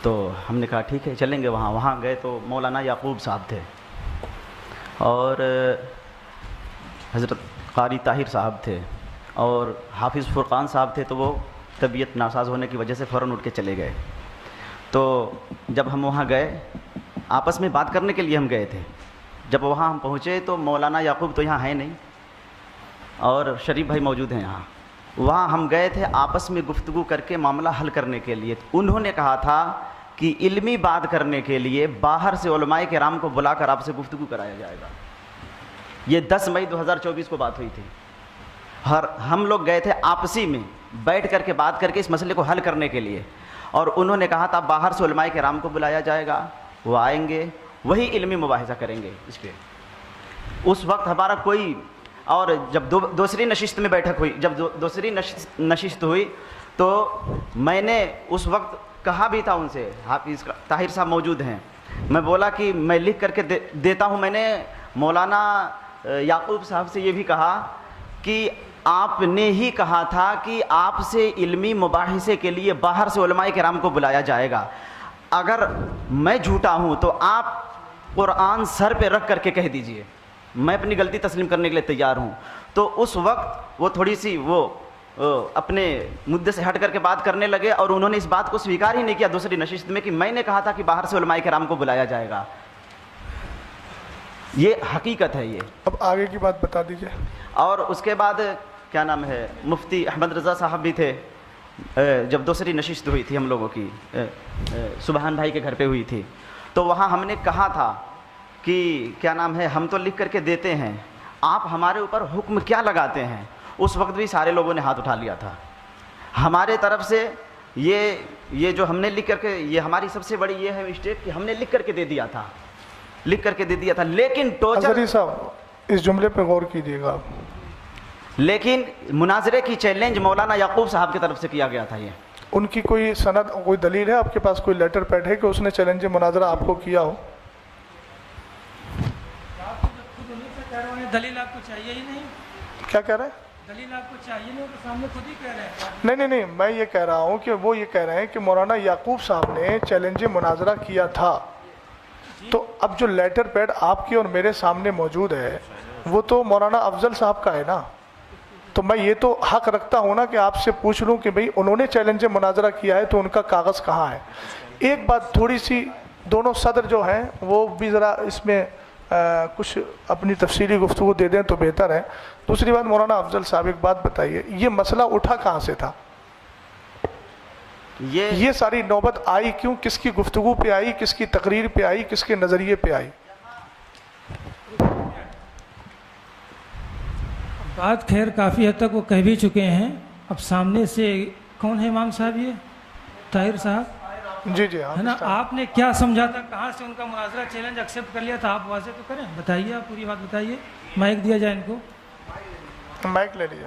تو ہم نے کہا ٹھیک ہے چلیں گے وہاں. وہاں گئے تو مولانا یعقوب صاحب تھے اور حضرت قاری طاہر صاحب تھے اور حافظ فرقان صاحب تھے. تو وہ طبیعت ناساز ہونے کی وجہ سے فوراً اٹھ کے چلے گئے. تو جب ہم وہاں گئے آپس میں بات کرنے کے لیے ہم گئے تھے. جب وہاں ہم پہنچے تو مولانا یعقوب تو یہاں ہیں نہیں اور شریف بھائی موجود ہیں یہاں. وہاں ہم گئے تھے آپس میں گفتگو کر کے معاملہ حل کرنے کے لیے. انہوں نے کہا تھا کہ علمی بات کرنے کے لیے باہر سے علماء کرام کو بلا کر آپ سے گفتگو کرایا جائے گا. یہ 10 مئی 2024 کو بات ہوئی تھی. ہم لوگ گئے تھے آپسی میں بیٹھ کر کے بات کر کے اس مسئلے کو حل کرنے کے لیے. اور انہوں نے کہا تھا باہر سے علماء کرام کو بلایا جائے گا، وہ آئیں گے، وہی علمی مباحثہ کریں گے اس پہ. اس وقت ہمارا کوئی، اور جب دوسری نشست میں بیٹھک ہوئی، جب دوسری نشست ہوئی تو میں نے اس وقت کہا بھی تھا ان سے، حافظ طاہر صاحب موجود ہیں، میں بولا کہ میں لکھ کر کے دیتا ہوں. میں نے مولانا یعقوب صاحب سے یہ بھی کہا کہ آپ نے ہی کہا تھا کہ آپ سے علمی مباحثے کے لیے باہر سے علماء کرام کو بلایا جائے گا. اگر میں جھوٹا ہوں تو آپ قرآن سر پہ رکھ کر کے کہہ دیجئے، میں اپنی غلطی تسلیم کرنے کے لیے تیار ہوں. تو اس وقت وہ تھوڑی سی وہ اپنے مدعے سے ہٹ کر کے بات کرنے لگے اور انہوں نے اس بات کو سویکار ہی نہیں کیا دوسری نشست میں کہ میں نے کہا تھا کہ باہر سے علماء کرام کو بلایا جائے گا. یہ حقیقت ہے. یہ اب آگے کی بات بتا دیجئے. اور اس کے بعد کیا نام ہے، مفتی احمد رضا صاحب بھی تھے. جب دوسری نشست ہوئی تھی ہم لوگوں کی سبحان بھائی کے گھر پہ ہوئی تھی، تو وہاں ہم نے کہا تھا کہ کیا نام ہے، ہم تو لکھ کر کے دیتے ہیں، آپ ہمارے اوپر حکم کیا لگاتے ہیں. اس وقت بھی سارے لوگوں نے ہاتھ اٹھا لیا تھا. ہمارے طرف سے یہ جو ہم نے لکھ کر کے، یہ ہماری سب سے بڑی یہ ہے مسٹیک کہ ہم نے لکھ کر کے دے دیا تھا، لیکن ٹوچر صاحب اس جملے پہ غور کیجیے گا. لیکن مناظرے کی چیلنج مولانا یعقوب صاحب کی طرف سے کیا گیا تھا. یہ ان کی کوئی سند، کوئی دلیل ہے آپ کے پاس، کوئی لیٹر پیڈ ہے کہ اس نے چیلنج مناظرہ آپ کو کیا ہو؟ دلیل آپ کو چاہیے ہی نہیں. کیا کہہ رہے ہیں؟ دلیل آپ کو چاہیے نہیں، تو سامنے خود ہی کہہ رہے ہیں. نہیں، میں یہ کہہ رہا ہوں کہ وہ یہ کہہ رہے ہیں کہ مولانا یعقوب صاحب نے چیلنج مناظرہ کیا تھا. تو اب جو لیٹر پیڈ آپ کی اور میرے سامنے موجود ہے وہ تو مولانا افضل صاحب کا ہے نا. تو میں یہ تو حق رکھتا ہوں نا کہ آپ سے پوچھ لوں کہ بھئی انہوں نے چیلنج مناظرہ کیا ہے تو ان کا کاغذ کہاں ہے. ایک بات تھوڑی سی، دونوں صدر جو ہیں وہ بھی ذرا اس میں کچھ اپنی تفصیلی گفتگو دے دیں تو بہتر ہے. دوسری بات مولانا افضل صاحب ایک بات بتائیے، یہ مسئلہ اٹھا کہاں سے تھا؟ یہ ساری نوبت آئی کیوں؟ کس کی گفتگو پہ آئی، کس کی تقریر پہ آئی، کس کے نظریے پہ آئی؟ بات خیر کافی حد تک وہ کہہ بھی چکے ہیں. اب سامنے سے کون ہے امام صاحب؟ یہ طاہر صاحب جی جی ہاں ہے نا. آپ نے کیا سمجھا تھا، کہاں سے ان کا مناظرہ چیلنج ایکسیپٹ کر لیا تھا؟ آپ واضح تو کریں، بتائیے، آپ پوری بات بتائیے. مائک دیا جائے ان کو، مائک لے لیجیے.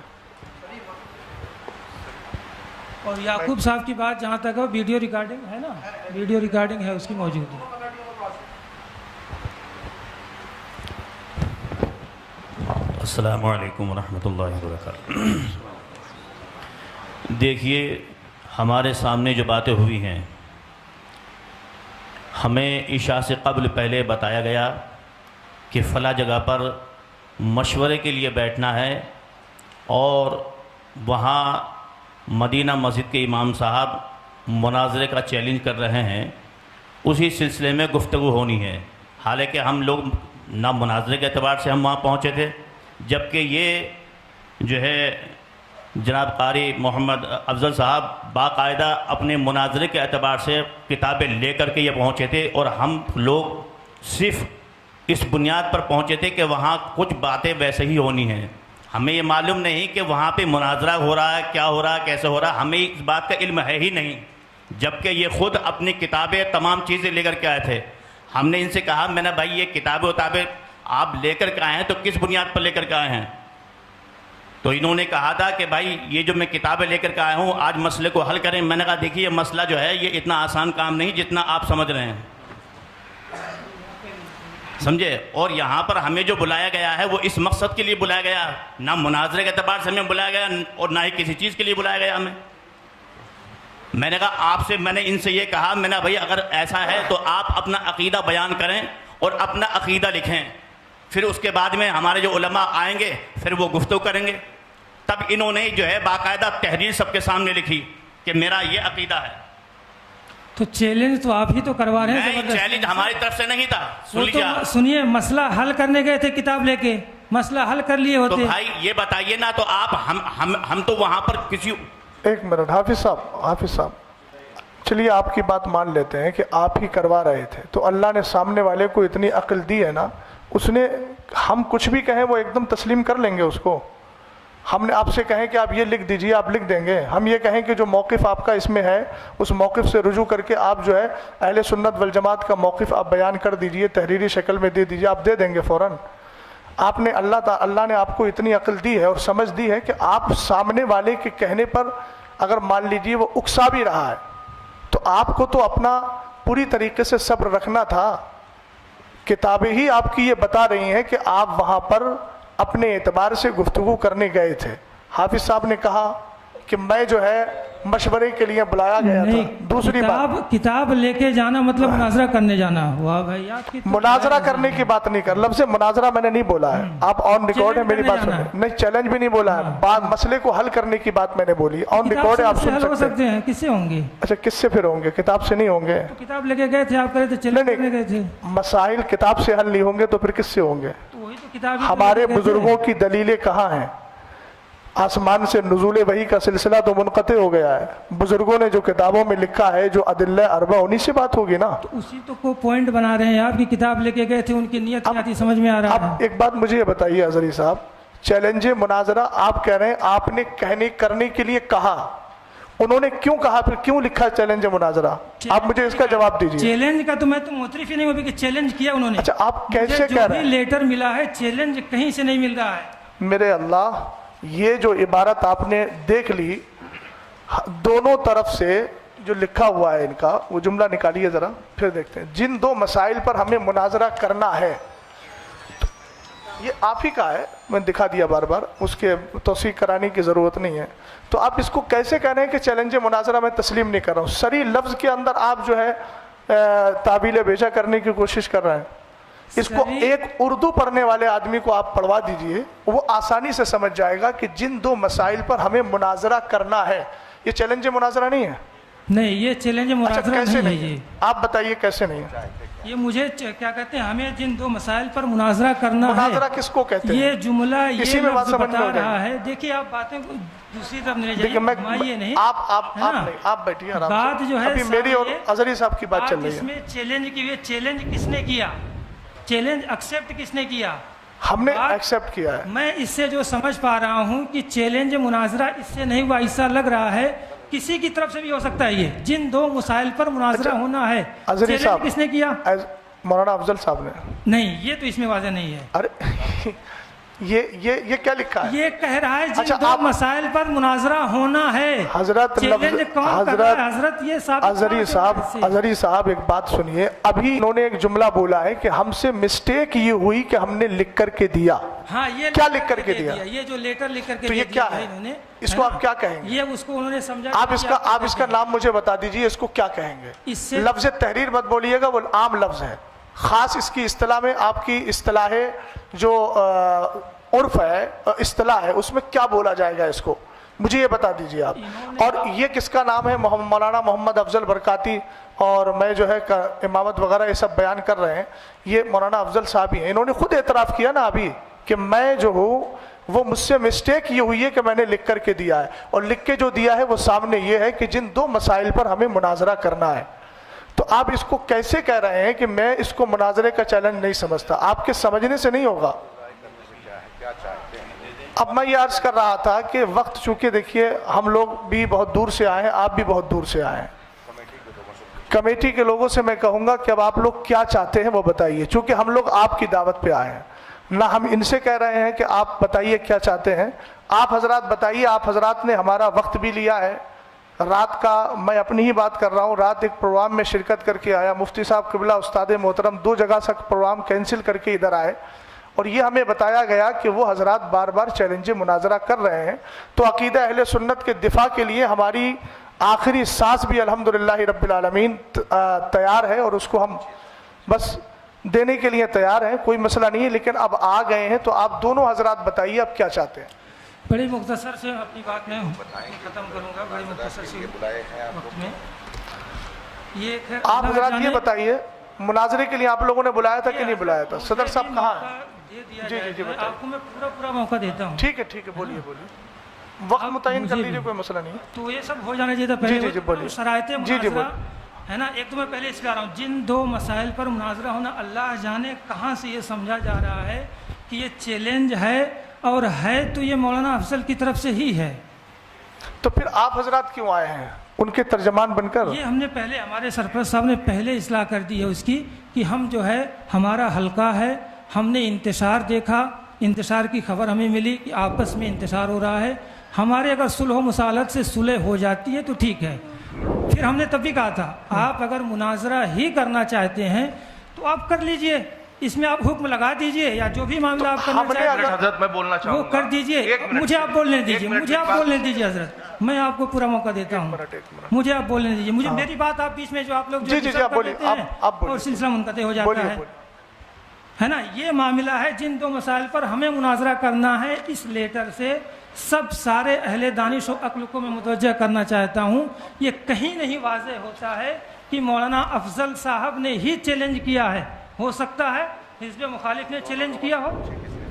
اور یعقوب صاحب کی بات جہاں تک ہے ویڈیو ریکارڈنگ ہے نا، ویڈیو ریکارڈنگ ہے اس کی موجود ہے. السلام علیکم ورحمۃ اللہ وبرکاتہ. دیکھیے، ہمارے سامنے جو باتیں ہوئی ہیں، ہمیں عشاء سے قبل پہلے بتایا گیا کہ فلاں جگہ پر مشورے کے لیے بیٹھنا ہے، اور وہاں مدینہ مسجد کے امام صاحب مناظرے کا چیلنج کر رہے ہیں، اسی سلسلے میں گفتگو ہونی ہے. حالانکہ ہم لوگ نہ مناظرے کے اعتبار سے ہم وہاں پہنچے تھے، جبکہ یہ جو ہے جناب قاری محمد افضل صاحب باقاعدہ اپنے مناظرے کے اعتبار سے کتابیں لے کر کے یہ پہنچے تھے، اور ہم لوگ صرف اس بنیاد پر پہنچے تھے کہ وہاں کچھ باتیں ویسے ہی ہونی ہیں. ہمیں یہ معلوم نہیں کہ وہاں پہ مناظرہ ہو رہا ہے، کیا ہو رہا ہے، کیسے ہو رہا ہے، ہمیں اس بات کا علم ہے ہی نہیں. جبکہ یہ خود اپنی کتابیں تمام چیزیں لے کر کے آئے تھے. ہم نے ان سے کہا، میں نے بھائی یہ کتابیں آپ لے کر کے آئے ہیں تو کس بنیاد پر لے کر کے آئے ہیں؟ تو انہوں نے کہا تھا کہ بھائی یہ جو میں کتابیں لے کر کے آیا ہوں آج مسئلے کو حل کریں. میں نے کہا دیکھیے یہ مسئلہ جو ہے یہ اتنا آسان کام نہیں جتنا آپ سمجھ رہے ہیں، سمجھے. اور یہاں پر ہمیں جو بلایا گیا ہے وہ اس مقصد کے لیے بلایا گیا، نہ مناظرے کے اعتبار سے ہمیں بلایا گیا اور نہ ہی کسی چیز کے لیے بلایا گیا ہمیں. میں نے کہا آپ سے، میں نے ان سے یہ کہا، میں نے بھائی اگر ایسا ہے تو آپ اپنا عقیدہ بیان کریں اور اپنا عقیدہ لکھیں، پھر اس کے بعد میں ہمارے جو علماء آئیں گے پھر وہ گفتگو کریں گے. تب انہوں نے جو ہے باقاعدہ تحریر سب کے سامنے لکھی کہ میرا یہ عقیدہ ہے. تو چیلنج تو آپ ہی تو کروا رہے ہیں. نہیں، چیلنج ہماری طرف سے نہیں تھا. سنیے، مسئلہ حل کرنے گئے تھے کتاب لے کے، مسئلہ حل کر لیے ہوتے. تو بھائی یہ بتائیے نا، تو آپ ہم تو وہاں پر کسی... ایک منٹ حافظ صاحب چلیے آپ کی بات مان لیتے ہیں کہ آپ ہی کروا رہے تھے، تو اللہ نے سامنے والے کو اتنی عقل دی ہے نا، اس نے ہم کچھ بھی کہیں وہ ایک دم تسلیم کر لیں گے اس کو. ہم نے آپ سے کہیں کہ آپ یہ لکھ دیجئے، آپ لکھ دیں گے. ہم یہ کہیں کہ جو موقف آپ کا اس میں ہے اس موقف سے رجوع کر کے آپ جو ہے اہل سنت والجماعت کا موقف آپ بیان کر دیجئے، تحریری شکل میں دے دیجئے، آپ دے دیں گے فوراً. آپ نے اللہ نے آپ کو اتنی عقل دی ہے اور سمجھ دی ہے کہ آپ سامنے والے کے کہنے پر اگر مان لیجئے وہ اکسا بھی رہا ہے تو آپ کو تو اپنا پوری طریقے سے صبر رکھنا تھا. کتابیں ہی آپ کی یہ بتا رہی ہیں کہ آپ وہاں پر اپنے اعتبار سے گفتگو کرنے گئے تھے. حافظ صاحب نے کہا کہ میں جو ہے مشورے کے لیے بلایا گیا تھا. دوسری بات، کتاب لے کے جانا مطلب مناظرہ کرنے جانا. واہ بھائی، آپ کی مناظرہ کرنے کی بات نہیں کر، لفظ مناظرہ میں نے نہیں بولا ہے. آپ آن ریکارڈ ہے، میری بات سنیں. نہیں، چیلنج بھی نہیں بولا ہے، بات مسئلے کو حل کرنے کی بات میں نے بولی. آن ریکارڈ ہے، آپ سن سکتے ہیں. کس سے ہوں گے؟ اچھا، کس سے پھر ہوں گے؟ کتاب سے نہیں ہوں گے. کتاب لے کے گئے تھے آپ، کرے تھے چیلنج کرنے گئے تھے. مسائل کتاب سے حل نہیں ہوں گے تو پھر کس سے ہوں گے؟ وہی تو کتاب. ہمارے بزرگوں کی دلیلیں کہاں ہیں؟ آسمان سے نزول وحی کا سلسلہ تو منقطع ہو گیا ہے. بزرگوں نے جو کتابوں میں لکھا ہے، جو ادلہ اربع، انہی سے بات ہوگی نا. تو اسی تو کو پوائنٹ بنا رہے ہیں آپ کی کتاب لے کے گئے تھے، ان کی نیت نہیں آتی سمجھ میں آ رہا ہے. اب ایک بات مجھے یہ بتائیے حضری صاحب، چیلنج مناظرہ آپ کہہ رہے ہیں آپ نے کرنے کے لیے کہا، انہوں نے کیوں کہا، پھر کیوں لکھا چیلنج مناظرہ؟ آپ مجھے اس کا جواب دیجیے. چیلنج کا تو میں تو معترف ہی نہیں ہوں کہ چیلنج کیا انہوں نے. اچھا، آپ کیسے کہہ رہے ہیں؟ لیٹر ملا ہے، چیلنج کہیں سے نہیں مل رہا ہے. میرے اللہ، یہ جو عبارت آپ نے دیکھ لی، دونوں طرف سے جو لکھا ہوا ہے ان کا، وہ جملہ نکالیے ذرا، پھر دیکھتے ہیں. جن دو مسائل پر ہمیں مناظرہ کرنا ہے، یہ آپ ہی کا ہے، میں دکھا دیا بار بار، اس کے توثیق کرانے کی ضرورت نہیں ہے. تو آپ اس کو کیسے کہہ رہے ہیں کہ چیلنج مناظرہ میں تسلیم نہیں کر رہا ہوں؟ صریح لفظ کے اندر آپ جو ہے تعبیل بیجا کرنے کی کوشش کر رہے ہیں. اس کو ایک اردو پڑھنے والے آدمی کو آپ پڑھوا دیجئے، وہ آسانی سے سمجھ جائے گا کہ جن دو مسائل پر ہمیں مناظرہ کرنا ہے، یہ چیلنج مناظرہ نہیں ہے؟ نہیں، یہ چیلنج مناظرہ کیسے نہیں ہے جی۔ آپ بتائیے کیسے نہیں ہے؟ یہ مجھے کیا کہتے ہیں، ہمیں جن دو مسائل پر مناظرہ کرنا ہے، مناظرہ کس کو کہتے ہیں؟ یہ جملہ اسی یہ میں بات لفظ سمجھ میں بتا ہو جائے رہا ہے۔ دیکھیے آپ باتیں دوسری طرف نہیں دیکھیں میں جائیے نہیں، آپ بیٹھیے آرام سے، بات جو ہے ابھی میری اور سامنے، اظہری صاحب کی بات چل رہی اس ہے۔ میں چیلنج کی ہوئی، چیلنج کس نے کیا، چیلنج ایکسیپٹ کس نے کیا؟ ہم نے بات- ایکسیپٹ کیا ہے۔ میں اس سے جو سمجھ پا رہا ہوں کہ چیلنج مناظرہ اس سے نہیں ہوا، ایسا لگ رہا ہے کسی کی طرف سے بھی ہو سکتا ہے، یہ جن دو مسائل پر مناظرہ ہونا ہے، اظہری چیلنج صاحب کس نے کیا؟ مولانا افضل صاحب نے۔ نہیں، یہ تو اس میں واضح نہیں ہے۔ ارے یہ کیا لکھا ہے؟ یہ کہہ رہا ہے اچھا، جن دو آپ- مسائل پر مناظرہ ہونا ہے۔ حضرت چیلنج کون کر رہا ہے؟ حضرت یہ ثابت اظہری صاحب ایک بات سنیے، ابھی انہوں نے ایک جملہ بولا ہے کہ ہم سے مسٹیک یہ ہوئی کہ ہم نے لکھ کر کے دیا۔ ہاں، یہ کیا لکھ کر کے دیا؟ یہ جو لیٹر لکھ کر کے تو یہ دے کیا دیا ہے؟ انہوں نے، اس کو آپ کیا کہیں گے؟ یہ اس کو انہوں نے سمجھا آپ اس کا نام مجھے بتا دیجئے، اس کو کیا کہیں گے؟ اس سے لفظ تحریر مت بولیے گا، وہ عام لفظ ہے، خاص اس کی اصطلاح میں آپ کی اصطلاح ہے جو عرف ہے، اصطلاح ہے، اس میں کیا بولا جائے گا اس کو؟ مجھے یہ بتا دیجئے آپ۔ اور یہ کس کا نام ہے؟ مولانا محمد افضل برکاتی، اور میں جو ہے امامت وغیرہ یہ سب بیان کر رہے ہیں، یہ مولانا افضل صاحب ہی ہیں۔ انہوں نے خود اعتراف کیا نا ابھی کہ میں جو ہوں وہ مجھ سے مسٹیک یہ ہوئی ہے کہ میں نے لکھ کر کے دیا ہے، اور لکھ کے جو دیا ہے وہ سامنے یہ ہے کہ جن دو مسائل پر ہمیں مناظرہ کرنا ہے۔ تو آپ اس کو کیسے کہہ رہے ہیں کہ میں اس کو مناظرے کا چیلنج نہیں سمجھتا؟ آپ کے سمجھنے سے نہیں ہوگا۔ اب میں یہ عرض کر رہا تھا کہ وقت چونکہ دیکھیے ہم لوگ بھی بہت دور سے آئے ہیں، آپ بھی بہت دور سے آئے ہیں، کمیٹی کے لوگوں سے میں کہوں گا کہ اب آپ لوگ کیا چاہتے ہیں وہ بتائیے، چونکہ ہم لوگ آپ کی دعوت پہ آئے ہیں، نہ ہم ان سے کہہ رہے ہیں کہ آپ بتائیے کیا چاہتے ہیں۔ آپ حضرات بتائیے، آپ حضرات نے ہمارا وقت بھی لیا ہے، رات کا میں اپنی ہی بات کر رہا ہوں، رات ایک پروگرام میں شرکت کر کے آیا، مفتی صاحب قبلہ استاد محترم 2 جگہ سے پروگرام کینسل کر کے ادھر آئے، اور یہ ہمیں بتایا گیا کہ وہ حضرات بار بار چیلنج مناظرہ کر رہے ہیں۔ تو عقیدہ اہل سنت کے دفاع کے لیے ہماری آخری سانس بھی الحمدللہ رب العالمین تیار ہے، اور اس کو ہم بس دینے کے لیے تیار ہیں، کوئی مسئلہ نہیں ہے۔ لیکن اب آ گئے ہیں تو آپ دونوں حضرات بتائیے اب کیا چاہتے ہیں۔ بڑی مختصر سے اپنی بات میں ختم کروں گا، بڑی مختصر سے وقت میں۔ یہ آپ حضرات یہ بتائیے، مناظرے کے لیے آپ لوگوں نے بلایا تھا کہ نہیں بلایا تھا؟ صدر صاحب کہاں ہیں؟ جی آپ کو میں پورا موقع دیتا ہوں۔ ٹھیک ہے بولیے وقت متعین کر لیجیے، کوئی مسئلہ نہیں ہے۔ تو یہ سب ہو جانا چاہیے تھا پہلے شرائط مناظرہ ہے نا۔ ایک تو میں پہلے اس پہ آ رہا ہوں، جن دو مسائل پر مناظرہ ہونا، اللہ جانے کہاں سے یہ سمجھا جا رہا ہے کہ یہ چیلنج ہے، اور ہے تو یہ مولانا افضل کی طرف سے ہی ہے۔ تو پھر آپ حضرات کیوں آئے ہیں ان کے ترجمان بن کر؟ یہ ہم نے پہلے، ہمارے سرپرست صاحب نے پہلے اصلاح کر دی ہے اس کی، کہ ہم جو ہے ہمارا حلقہ ہے، ہم نے انتشار دیکھا، انتشار کی خبر ہمیں ملی کہ آپس میں انتشار ہو رہا ہے، ہمارے اگر صلح و مصالحت سے صلح ہو جاتی ہے تو ٹھیک ہے۔ پھر ہم نے تب بھی کہا تھا آپ اگر مناظرہ ہی کرنا چاہتے ہیں تو آپ کر لیجئے، اس میں آپ حکم لگا دیجئے، یا جو بھی معاملہ آپ کرنا چاہتے ہیں حضرت میں بولنا چاہوں وہ گا، کر دیجئے۔ مجھے آپ بولنے دیجئے، حضرت میں آپ کو پورا موقع دیتا ہوں، مجھے آپ بولنے دیجئے، مجھے میری بات آپ بیچ میں جو آپ لوگ جو کر دیتے ہیں اور سلسلہ منقطع ہو جاتا ہے نا۔ یہ معاملہ ہے، جن دو مسائل پر ہمیں مناظرہ کرنا ہے، اس لیٹر سے سارے اہل دانش و عقل کو میں متوجہ کرنا چاہتا ہوں، یہ کہیں نہیں واضح ہوتا ہے کہ مولانا افضل صاحب نے ہی چیلنج کیا ہے۔ ہو سکتا ہے حزب مخالف نے چیلنج کیا ہو،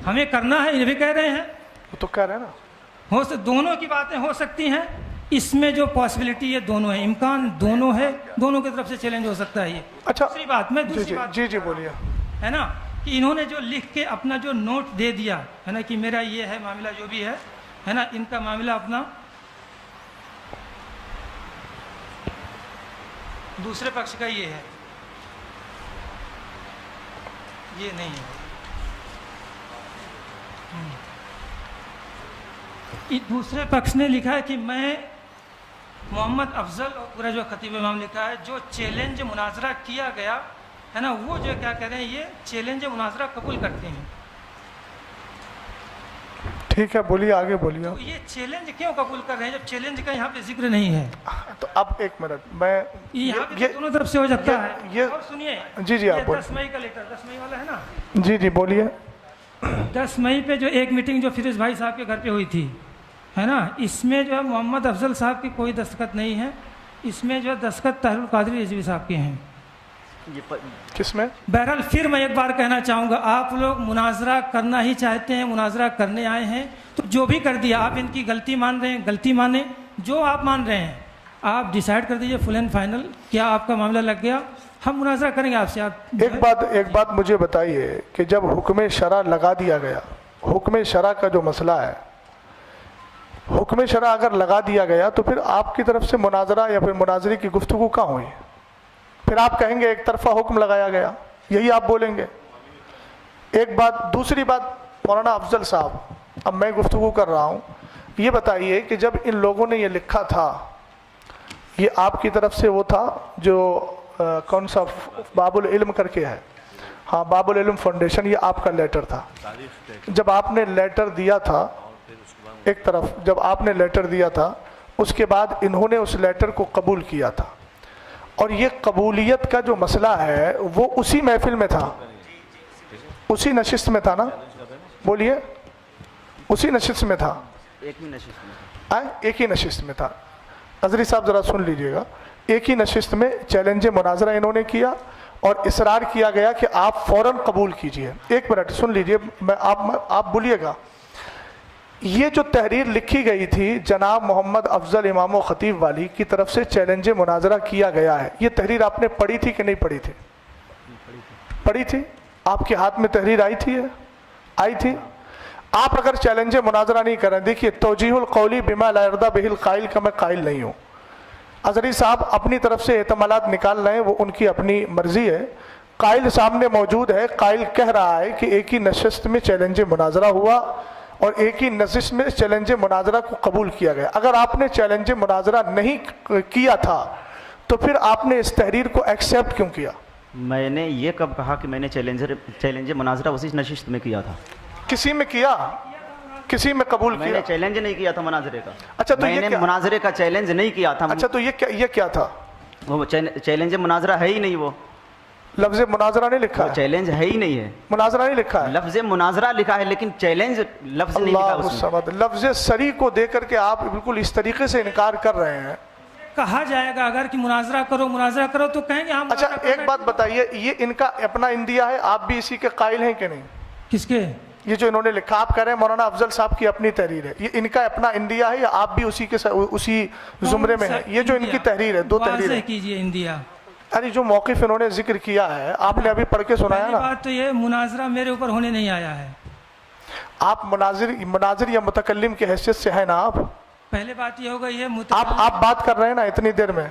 ہمیں کرنا ہے، یہ بھی کہہ رہے ہیں، وہ تو کہہ رہے ہیں نا، دونوں کی باتیں ہو سکتی ہیں، اس میں جو پاسبلٹی ہے دونوں ہے، امکان دونوں ہے، دونوں کی طرف سے چیلنج ہو سکتا ہے۔ یہ اچھا دوسری بات میں جی بولیے، ہے نا، کہ انہوں نے جو لکھ کے اپنا جو نوٹ دے دیا ہے نا کہ میرا یہ ہے معاملہ، جو بھی ہے نا، ان کا معاملہ اپنا دوسرے پکش کا یہ ہے، یہ نہیں ہے۔ دوسرے پکش نے لکھا ہے کہ میں محمد افضل، اور پورا جو خطیب امام لکھا ہے، جو چیلنج مناظرہ کیا گیا ہے نا، وہ جو کیا کہہ رہے ہیں، یہ چیلنج مناظرہ قبول کرتے ہیں۔ ٹھیک ہے بولیے, آگے بولیے. تو یہ چیلنج کیوں قبول کر رہے ہیں جب چیلنج کا یہاں پہ ذکر نہیں ہے؟ تو اب ایک منٹ, میں یہاں پہ تو دونوں طرف سے ہو جاتا ہے. یہ اور سنیے, جی جی آپ 10 مئی کا لیٹر, 10 مئی والا ہے نا, جی جی بولیے. 10 مئی پہ جو ایک میٹنگ جو فیروز بھائی صاحب کے گھر پہ ہوئی تھی, ہے نا, اس میں جو ہے محمد افضل صاحب کی کوئی دستخط نہیں ہے. اس میں جو ہے دستخط طاہر القادری رضوی صاحب کے ہیں. کس میں؟ بہرحال پھر میں ایک بار کہنا چاہوں گا, آپ لوگ مناظرہ کرنا ہی چاہتے ہیں, مناظرہ کرنے آئے ہیں, تو جو بھی کر دیا آپ ان کی غلطی مان رہے ہیں, غلطی مانیں. جو آپ مان رہے ہیں آپ ڈیسائیڈ کر دیجئے فل اینڈ فائنل, کیا آپ کا معاملہ لگ گیا, ہم مناظرہ کریں گے آپ سے. آپ ایک بات مجھے بتائیے کہ جب حکم شرع لگا دیا گیا, حکم شرع کا جو مسئلہ ہے, حکم شرع اگر لگا دیا گیا تو پھر آپ کی طرف سے مناظرہ یا پھر مناظرے کی گفتگو کہاں ہوئی؟ پھر آپ کہیں گے ایک طرفہ حکم لگایا گیا, یہی آپ بولیں گے. ایک بات. دوسری بات, مولانا افضل صاحب, اب میں گفتگو کر رہا ہوں, یہ بتائیے کہ جب ان لوگوں نے یہ لکھا تھا, یہ آپ کی طرف سے وہ تھا جو کون سا باب العلم کر کے ہے, ہاں باب العلم فاؤنڈیشن, یہ آپ کا لیٹر تھا. جب آپ نے لیٹر دیا تھا, ایک طرف جب آپ نے لیٹر دیا تھا, اس کے بعد انہوں نے اس لیٹر کو قبول کیا تھا, اور یہ قبولیت کا جو مسئلہ ہے وہ اسی محفل میں تھا, اسی نشست میں تھا نا, بولیے, اسی نشست میں تھا, ایک ہی نشست میں تھا. قادری صاحب ذرا سن لیجئے گا, ایک ہی نشست میں چیلنج مناظرہ انہوں نے کیا اور اصرار کیا گیا کہ آپ فوراً قبول کیجئے. ایک منٹ سن لیجئے, میں آپ بولیے گا. یہ جو تحریر لکھی گئی تھی جناب محمد افضل امام و خطیب والی کی طرف سے چیلنج مناظرہ کیا گیا ہے, یہ تحریر آپ نے پڑھی تھی کہ نہیں پڑھی تھی؟ پڑھی تھی. آپ کے ہاتھ میں تحریر آئی تھی, آئی تھی. آپ اگر چیلنج مناظرہ نہیں کریں, دیکھیے توجیہ القولی بما لا یرضی بہ القائل کا میں قائل نہیں ہوں. اظہری صاحب اپنی طرف سے احتمالات نکال رہے ہیں, وہ ان کی اپنی مرضی ہے. قائل سامنے موجود ہے, قائل کہہ رہا ہے کہ ایک ہی نشست میں چیلنج مناظرہ ہوا اور ایک ہی نشست میں چیلنج مناظرہ کو قبول کیا گیا. اگر آپ نے چیلنج مناظرہ نہیں کیا تھا تو پھر آپ نے اس تحریر کو ایکسیپٹ کیوں کیا؟ میں نے یہ کب کہا کہ میں نے چیلنج مناظرہ اسی نشست میں کیا تھا؟ کسی میں کیا, کسی میں قبول کیا؟ میں نے چیلنج نہیں کیا تھا مناظرے کا. اچھا تو میں نے مناظرے کا چیلنج نہیں کیا تھا. اچھا تو یہ کیا تھا؟ وہ چیلنج مناظرہ ہے ہی نہیں, وہ لفظ مناظرہ نہیں لکھا ہے, چیلنج ہے ہی نہیں ہے, مناظرہ نہیں لکھا ہے. لفظ مناظرہ لکھا ہے لیکن چیلنج لفظ نہیں لکھا اس میں. اللہ لفظ سری کو دے کر کے آپ بالکل اس طریقے سے انکار کر رہے ہیں. کہا جائے گا اگر کہ مناظرہ کرو تو کہیں گے ہم. اچھا ایک بات بتائیے, یہ ان کا اپنا اندیا ہے, آپ بھی اسی کے قائل ہیں کہ نہیں؟ کس کے؟ یہ جو انہوں نے لکھا, آپ کہہ رہے ہیں مولانا افضل صاحب کی اپنی تحریر ہے, یہ ان کا اپنا اندیا ہے یا آپ بھی اسی زمرے میں ہیں؟ یہ جو ان کی تحریر ہے, دو تحریر ہے. کیجئے اندیا. ارے جو موقف انہوں نے ذکر کیا ہے آپ نے ابھی پڑھ کے سنایا نا. بات تو یہ مناظرہ میرے اوپر ہونے نہیں آیا ہے. آپ مناظر یا متکلم کی حیثیت سے ہیں نا آپ. پہلے بات یہ ہوگا یہ آپ بات کر رہے ہیں نا اتنی دیر میں.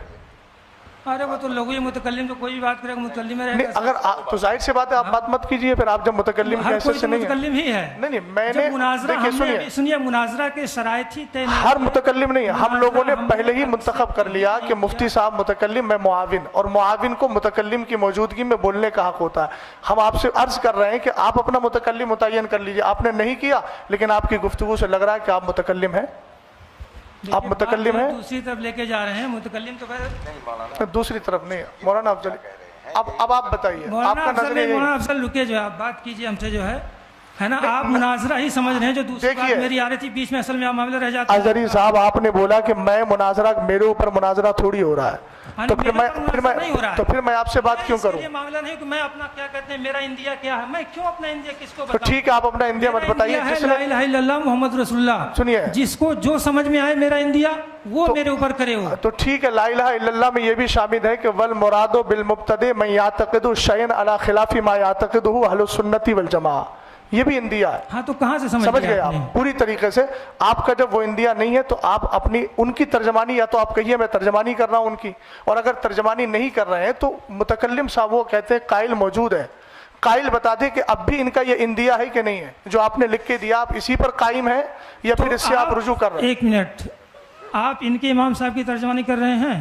ارے وہ تو لوگ یہ متکلم تو کوئی بھی بات کرے گا, متکلم رہے گا. اگر تو ظاہر سی بات ہے آپ بات مت کیجئے, پھر آپ جب متکلم کی حیثیت سے نہیں ہیں. متکلم ہی ہے. نہیں میں نے دیکھیے سنیے, مناظرہ کے شرائط ہی طے نہیں. ہر متکلم نہیں ہے, ہم لوگوں نے پہلے ہی منتخب کر لیا کہ مفتی صاحب متکلم, میں معاون, اور معاون کو متکلم کی موجودگی میں بولنے کا حق ہوتا ہے. ہم آپ سے عرض کر رہے ہیں کہ آپ اپنا متکلم متعین کر لیجئے. آپ نے نہیں کیا, لیکن آپ کی گفتگو سے لگ رہا ہے کہ آپ متکلم ہیں. آپ متکلم ہیں, دوسری طرف لے کے جا رہے ہیں. متکلم تو دوسری طرف نہیں. مولانا افضل اب آپ بتائیے, آپ کا نظریہ. مولانا افضل رکے, جو آپ بات کیجئے ہم سے, جو ہے نا, آپ مناظرہ ہی سمجھ رہے ہیں. جو دوسری بات میری آ رہی تھی بیچ میں, اصل میں معاملہ رہ جاتا ہے. اظہری صاحب آپ نے بولا کہ میں مناظرہ, میرے اوپر مناظرہ تھوڑی ہو رہا ہے, تو پھر میں آپ سے بات کیوں کروں؟ یہ معاملہ نہیں کہ میں اپنا کیا کہتے ہیں, میرا انڈیا کیا ہے, میں کیوں اپنا انڈیا کس کو بتاؤں؟ ٹھیک ہے آپ اپنا انڈیا مت بتائیے. لا الہ الا اللہ محمد رسول اللہ. سنیے, جس کو جو سمجھ میں آئے میرا انڈیا وہ میرے اوپر کرے ہو. تو ٹھیک ہے, لا الہ الا اللہ میں یہ بھی شامل ہے کہ والمراد بالمبتدع من یعتقد شیئا علی خلاف ما یعتقدہ اہل السنت والجماعہ, یہ بھی انڈیا ہے. ہاں تو کہاں سے سمجھ گئے آپ پوری طریقے سے؟ آپ کا جب وہ انڈیا نہیں ہے تو آپ اپنی ان کی ترجمانی, یا تو آپ کہیے میں ترجمانی کر رہا ہوں ان کی, اور اگر ترجمانی نہیں کر رہے ہیں تو متکلم صاحب وہ کہتے ہیں قائل موجود ہے, قائل بتا دے کہ اب بھی ان کا یہ انڈیا ہے کہ نہیں ہے جو آپ نے لکھ کے دیا, آپ اسی پر قائم ہیں یا پھر اس سے آپ رجوع کر رہے ہیں؟ ایک منٹ, آپ ان کے امام صاحب کی ترجمانی کر رہے ہیں؟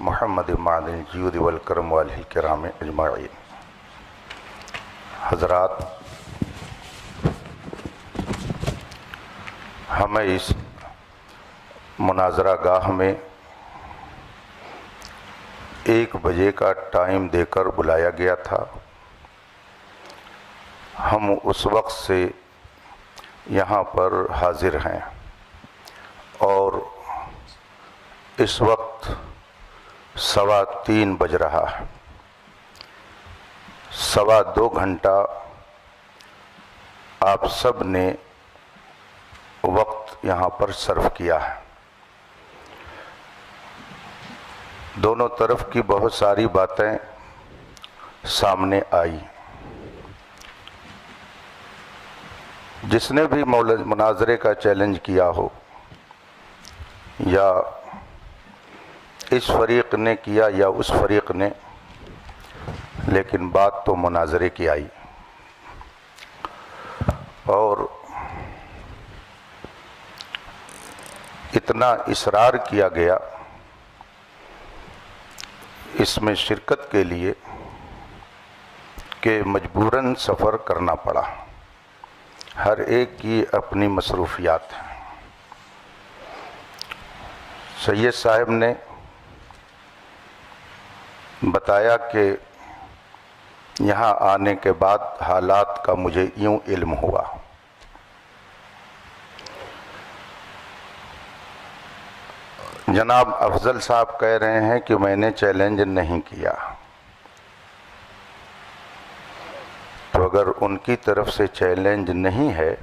محمد معدن الجود والکرم والہ الکرام اجمعین. حضرات، ہمیں اس مناظرہ گاہ میں 1 بجے کا ٹائم دے کر بلایا گیا تھا. ہم اس وقت سے یہاں پر حاضر ہیں اور اس وقت 3:15 بج رہا ہے. 2.25 گھنٹہ آپ سب نے وقت یہاں پر صرف کیا ہے. دونوں طرف کی بہت ساری باتیں سامنے آئی. جس نے بھی مناظرے کا چیلنج کیا ہو یا اس فریق نے کیا یا اس فریق نے، لیکن بات تو مناظرے کی آئی. اور اتنا اصرار کیا گیا اس میں شرکت کے لیے کہ مجبوراً سفر کرنا پڑا. ہر ایک کی اپنی مصروفیات ہیں. سید صاحب نے بتایا کہ یہاں آنے کے بعد حالات کا مجھے یوں علم ہوا. جناب افضل صاحب کہہ رہے ہیں کہ میں نے چیلنج نہیں کیا، تو اگر ان کی طرف سے چیلنج نہیں ہے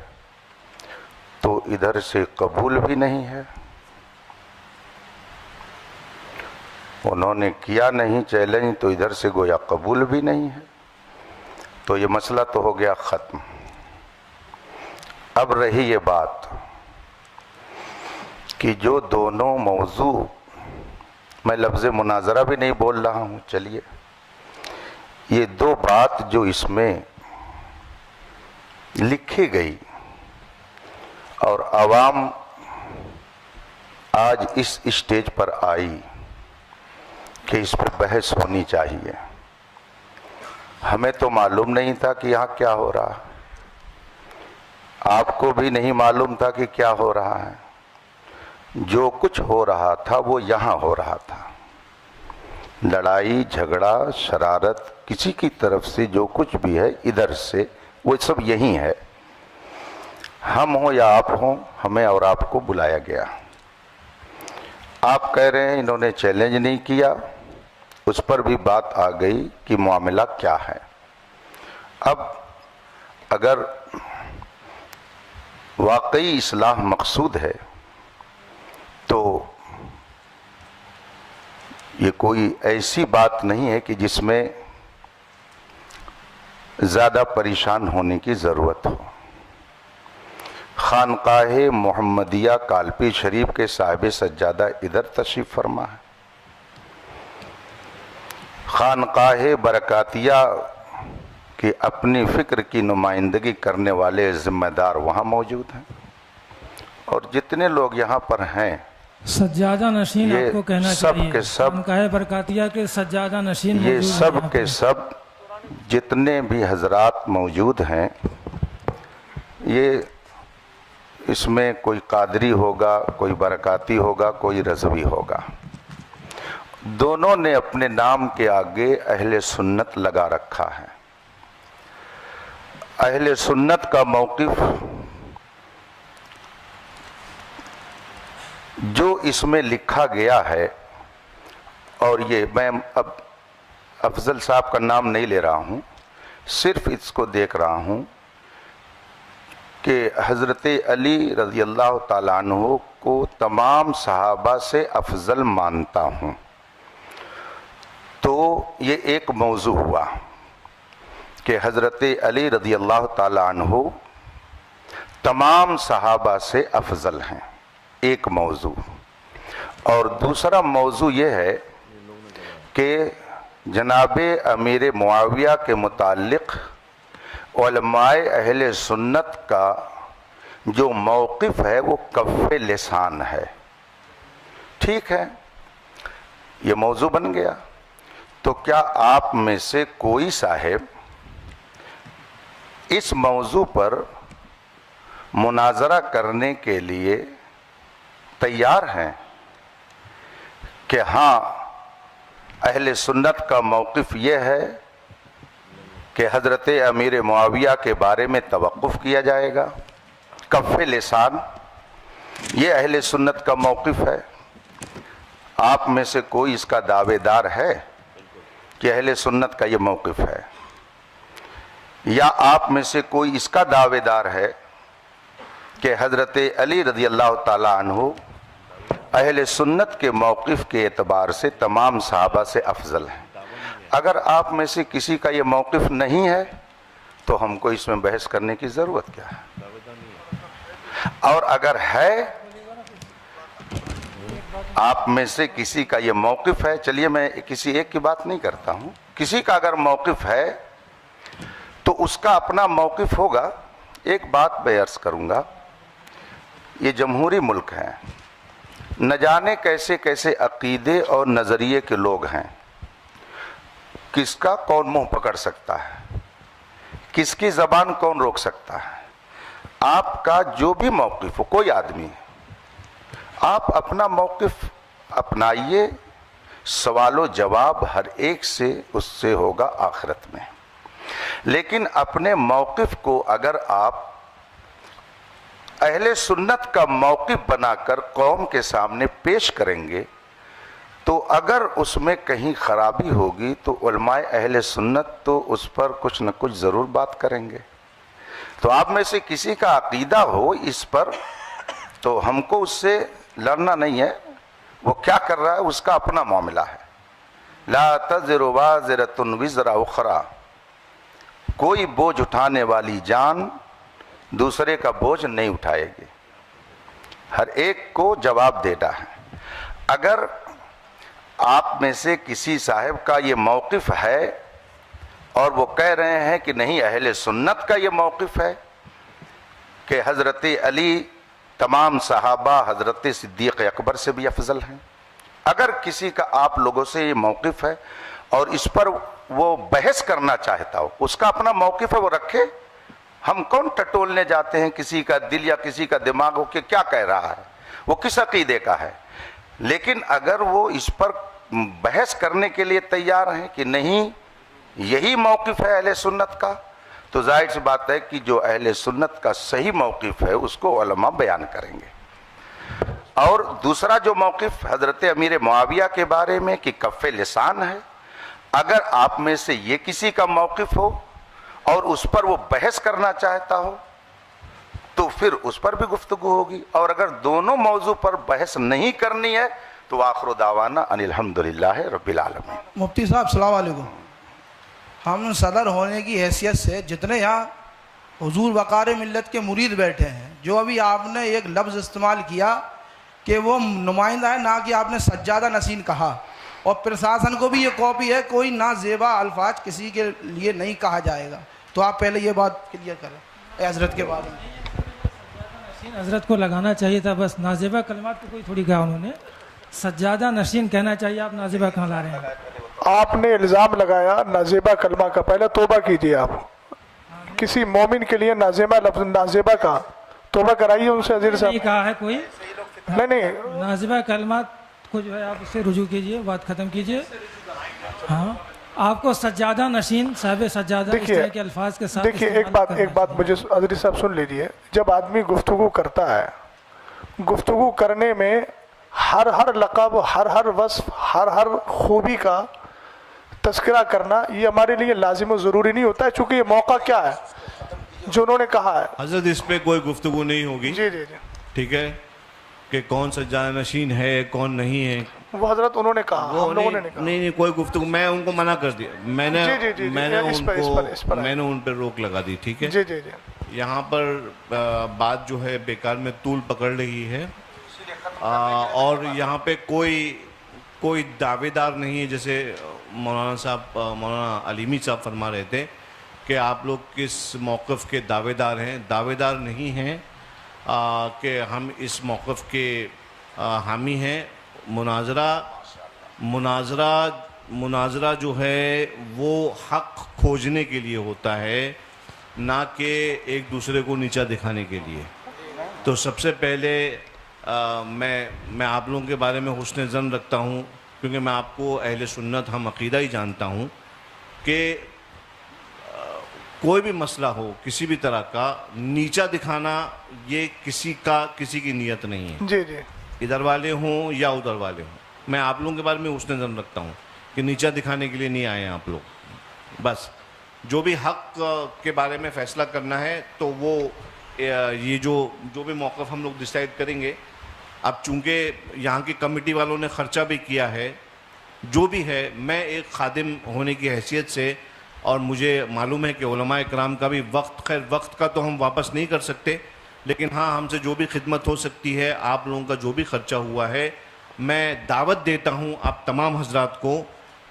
تو ادھر سے قبول بھی نہیں ہے. انہوں نے کیا نہیں چیلنج تو ادھر سے گویا قبول بھی نہیں ہے. تو یہ مسئلہ تو ہو گیا ختم. اب رہی یہ بات کہ جو دونوں موضوع، میں لفظ مناظرہ بھی نہیں بول رہا ہوں، چلیے، یہ 2 بات جو اس میں لکھی گئی اور عوام آج اس اسٹیج پر آئی کہ اس پر بحث ہونی چاہیے. ہمیں تو معلوم نہیں تھا کہ یہاں کیا ہو رہا، آپ کو بھی نہیں معلوم تھا کہ کیا ہو رہا ہے. جو کچھ ہو رہا تھا وہ یہاں ہو رہا تھا. لڑائی جھگڑا شرارت کسی کی طرف سے جو کچھ بھی ہے ادھر سے وہ سب یہی ہے. ہم ہوں یا آپ ہوں، ہمیں اور آپ کو بلایا گیا. آپ کہہ رہے ہیں انہوں نے چیلنج نہیں کیا، اس پر بھی بات آ گئی کہ معاملہ کیا ہے. اب اگر واقعی اصلاح مقصود ہے تو یہ کوئی ایسی بات نہیں ہے کہ جس میں زیادہ پریشان ہونے کی ضرورت ہو. خانقاہ محمدیہ کالپی شریف کے صاحب سجادہ ادھر تشریف فرما ہے. خانقاہ برکاتیہ کی اپنی فکر کی نمائندگی کرنے والے ذمہ دار وہاں موجود ہیں. اور جتنے لوگ یہاں پر ہیں سجادہ نشین، آپ کو کہنا چاہیے، کے سب خانقاہ برکاتیہ کے سجادہ نشین یہ موجود سب ہیں. کے سب جتنے بھی حضرات موجود ہیں، یہ اس میں کوئی قادری ہوگا، کوئی برکاتی ہوگا، کوئی رضوی ہوگا. دونوں نے اپنے نام کے آگے اہل سنت لگا رکھا ہے. اہل سنت کا موقف جو اس میں لکھا گیا ہے، اور یہ میں اب افضل صاحب کا نام نہیں لے رہا ہوں، صرف اس کو دیکھ رہا ہوں کہ حضرت علی رضی اللہ تعالیٰ عنہ کو تمام صحابہ سے افضل مانتا ہوں. تو یہ ایک موضوع ہوا کہ حضرت علی رضی اللہ تعالیٰ عنہ تمام صحابہ سے افضل ہیں، ایک موضوع. اور دوسرا موضوع یہ ہے کہ جناب امیر معاویہ کے متعلق علماء اہل سنت کا جو موقف ہے وہ کف لسان ہے. ٹھیک ہے، یہ موضوع بن گیا. تو کیا آپ میں سے کوئی صاحب اس موضوع پر مناظرہ کرنے کے لیے تیار ہیں کہ ہاں اہل سنت کا موقف یہ ہے کہ حضرت امیر معاویہ کے بارے میں توقف کیا جائے گا؟ کف لسان یہ اہل سنت کا موقف ہے. آپ میں سے کوئی اس کا دعوے دار ہے کہ اہل سنت کا یہ موقف ہے؟ یا آپ میں سے کوئی اس کا دعوے دار ہے کہ حضرت علی رضی اللہ تعالی عنہ اہل سنت کے موقف کے اعتبار سے تمام صحابہ سے افضل ہیں؟ اگر آپ میں سے کسی کا یہ موقف نہیں ہے تو ہم کو اس میں بحث کرنے کی ضرورت کیا ہے؟ اور اگر ہے آپ میں سے کسی کا یہ موقف ہے، چلیے میں کسی ایک کی بات نہیں کرتا ہوں، کسی کا اگر موقف ہے تو اس کا اپنا موقف ہوگا. ایک بات میں عرض کروں گا، یہ جمہوری ملک ہے، نہ جانے کیسے کیسے عقیدے اور نظریے کے لوگ ہیں. کس کا کون منہ پکڑ سکتا ہے، کس کی زبان کون روک سکتا ہے؟ آپ کا جو بھی موقف ہو، کوئی آدمی آپ اپنا موقف اپنائیے، سوال و جواب ہر ایک سے اس سے ہوگا آخرت میں. لیکن اپنے موقف کو اگر آپ اہل سنت کا موقف بنا کر قوم کے سامنے پیش کریں گے تو اگر اس میں کہیں خرابی ہوگی تو علماء اہل سنت تو اس پر کچھ نہ کچھ ضرور بات کریں گے. تو آپ میں سے کسی کا عقیدہ ہو اس پر تو ہم کو اس سے لڑنا نہیں ہے، وہ کیا کر رہا ہے اس کا اپنا معاملہ ہے. لا تزر وازرۃ وزر اخرى، کوئی بوجھ اٹھانے والی جان دوسرے کا بوجھ نہیں اٹھائے گی، ہر ایک کو جواب دینا ہے. اگر آپ میں سے کسی صاحب کا یہ موقف ہے اور وہ کہہ رہے ہیں کہ نہیں اہل سنت کا یہ موقف ہے کہ حضرت علی تمام صحابہ حضرت صدیق اکبر سے بھی افضل ہیں، اگر کسی کا آپ لوگوں سے یہ موقف ہے اور اس پر وہ بحث کرنا چاہتا ہو، اس کا اپنا موقف ہے، وہ رکھے. ہم کون ٹٹولنے جاتے ہیں کسی کا دل یا کسی کا دماغ ہو کہ کیا کہہ رہا ہے، وہ کس عقیدے کا ہے. لیکن اگر وہ اس پر بحث کرنے کے لیے تیار ہیں کہ نہیں یہی موقف ہے اہل سنت کا، تو ظاہر سی بات ہے کہ جو اہل سنت کا صحیح موقف ہے اس کو علماء بیان کریں گے. اور دوسرا جو موقف حضرت امیر معاویہ کے بارے میں کہ کف لسان ہے، اگر آپ میں سے یہ کسی کا موقف ہو اور اس پر وہ بحث کرنا چاہتا ہو تو پھر اس پر بھی گفتگو ہوگی. اور اگر دونوں موضوع پر بحث نہیں کرنی ہے تو آخر دعوانا ان الحمدللہ رب العالمین. مفتی صاحب السلام علیکم. ہم صدر ہونے کی حیثیت سے جتنے یہاں حضور وقار ملت کے مرید بیٹھے ہیں، جو ابھی آپ نے ایک لفظ استعمال کیا کہ وہ نمائندہ ہے، نہ کہ آپ نے سجادہ نشین کہا، اور پرشاسن کو بھی یہ کاپی ہے، کوئی نہ زیبا الفاظ کسی کے لیے نہیں کہا جائے گا. تو آپ پہلے یہ بات کلیئر کریں حضرت کے بارے میں. حضرت کو لگانا چاہیے تھا بس، نازیبہ کلمات کو کوئی تھوڑی کہا انہوں نے، سجادہ نشین کہنا چاہیے. آپ نازیبہ کہاں لا رہے ہیں؟ آپ نے الزام لگایا نازیبہ کلمہ کا، پہلے توبہ کیجیے. آپ کسی مومن کے لیے نازیبہ لفظ نازیبہ کا توبہ کرائیے ان سے. عزیز صاحب نہیں کہا ہے کوئی، نہیں نازیبہ کلمات کو جو ہے آپ اس سے رجوع کیجیے، بات ختم کیجیے. ہاں آپ کو سجادہ نشین صاحب سجادہ اس طرح کے الفاظ کے ساتھ دیکھیے ایک بات مجھے عزیز صاحب سن لیجیے. جب آدمی گفتگو کرتا ہے، گفتگو کرنے میں ہر لقب، ہر وصف، ہر خوبی کا تذکرہ کرنا یہ ہمارے لیے لازم و ضروری نہیں ہوتا ہے، چونکہ یہ موقع کیا ہے جو انہوں نے کہا ہے. حضرت اس پہ کوئی گفتگو نہیں ہوگی. جی ٹھیک ہے کہ کون سجادہ نشین ہے کون نہیں ہے، وہ حضرت انہوں نے کہا، ہم لوگوں نے نہیں کہا. نہیں کوئی گفتگو، میں ان کو منع کر دیا، میں نے ان پہ روک لگا دی. ٹھیک ہے. جی یہاں پر بات جو ہے بیکار میں طول پکڑ رہی ہے، اور یہاں پہ کوئی دعوے دار نہیں ہے. جیسے مولانا علیمی صاحب فرما رہے تھے کہ آپ لوگ کس موقف کے دعوے دار ہیں. دعوے دار نہیں ہیں کہ ہم اس موقف کے حامی ہیں. مناظرہ مناظرہ جو ہے وہ حق کھوجنے کے لیے ہوتا ہے، نہ کہ ایک دوسرے کو نیچا دکھانے کے لیے. تو سب سے پہلے میں آپ لوگوں کے بارے میں حسن ظن رکھتا ہوں، کیونکہ میں آپ کو اہل سنت ہم عقیدہ ہی جانتا ہوں کہ کوئی بھی مسئلہ ہو کسی بھی طرح کا نیچا دکھانا یہ کسی کی نیت نہیں ہے. جی جی ادھر والے ہوں یا ادھر والے ہوں، میں آپ لوگوں کے بارے میں حسن ظن رکھتا ہوں کہ نیچا دکھانے کے لیے نہیں آئے ہیں آپ لوگ. بس جو بھی حق کے بارے میں فیصلہ کرنا ہے تو وہ یہ جو بھی موقف ہم لوگ ڈیسائیڈ کریں گے. اب چونکہ یہاں کی کمیٹی والوں نے خرچہ بھی کیا ہے، جو بھی ہے، میں ایک خادم ہونے کی حیثیت سے، اور مجھے معلوم ہے کہ علماء اکرام کا بھی وقت کا تو ہم واپس نہیں کر سکتے، لیکن ہاں ہم سے جو بھی خدمت ہو سکتی ہے، آپ لوگوں کا جو بھی خرچہ ہوا ہے، میں دعوت دیتا ہوں آپ تمام حضرات کو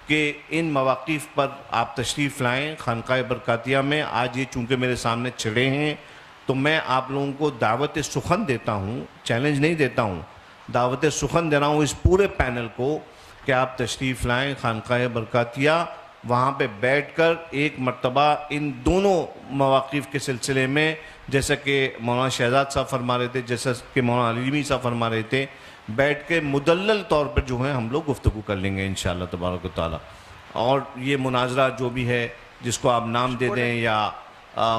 کہ ان مواقف پر آپ تشریف لائیں خانقاہ برکاتیہ میں. آج یہ چونکہ میرے سامنے چھڑے ہیں تو میں آپ لوگوں کو دعوت سخن دیتا ہوں، چیلنج نہیں دیتا ہوں، دعوت سخن دے رہا ہوں اس پورے پینل کو کہ آپ تشریف لائیں خانقاہ برکاتیہ. وہاں پہ بیٹھ کر ایک مرتبہ ان دونوں مواقف کے سلسلے میں، جیسا کہ مولانا شہزاد صاحب فرما رہے تھے، جیسا کہ مولانا علیمی صاحب فرما رہے تھے، بیٹھ کے مدلل طور پر جو ہے ہم لوگ گفتگو کر لیں گے انشاءاللہ تبارک و تعالی. اور یہ مناظرہ جو بھی ہے، جس کو آپ نام دے دیں یا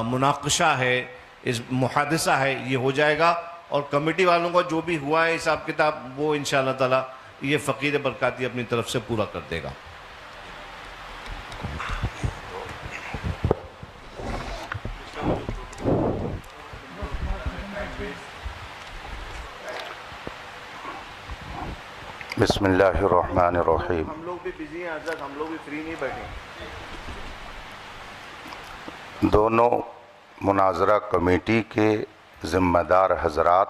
مناقشہ ہے، اس محادثہ ہے، یہ ہو جائے گا. اور کمیٹی والوں کا جو بھی ہوا ہے حساب کتاب وہ انشاءاللہ تعالی یہ فقیر برکاتی اپنی طرف سے پورا کر دے گا. بسم اللہ الرحمن الرحیم. ہم لوگ بھی بزی ہیں حضرت، ہم لوگ بھی فری نہیں بیٹھے. دونوں مناظرہ کمیٹی کے ذمہ دار حضرات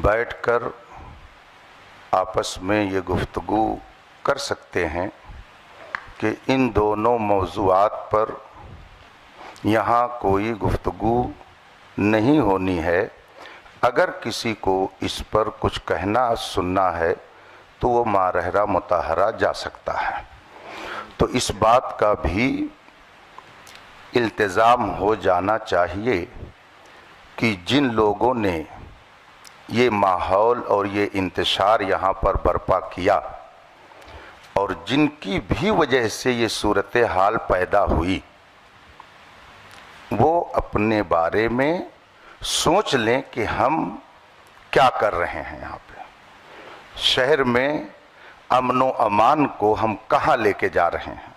بیٹھ کر آپس میں یہ گفتگو کر سکتے ہیں کہ ان دونوں موضوعات پر یہاں کوئی گفتگو نہیں ہونی ہے. اگر کسی کو اس پر کچھ کہنا سننا ہے تو وہ مارحرہ مطہرہ جا سکتا ہے. تو اس بات کا بھی التزام ہو جانا چاہیے کہ جن لوگوں نے یہ ماحول اور یہ انتشار یہاں پر برپا کیا اور جن کی بھی وجہ سے یہ صورتحال پیدا ہوئی، وہ اپنے بارے میں سوچ لیں کہ ہم کیا کر رہے ہیں. یہاں پہ شہر میں امن و امان کو ہم کہاں لے کے جا رہے ہیں؟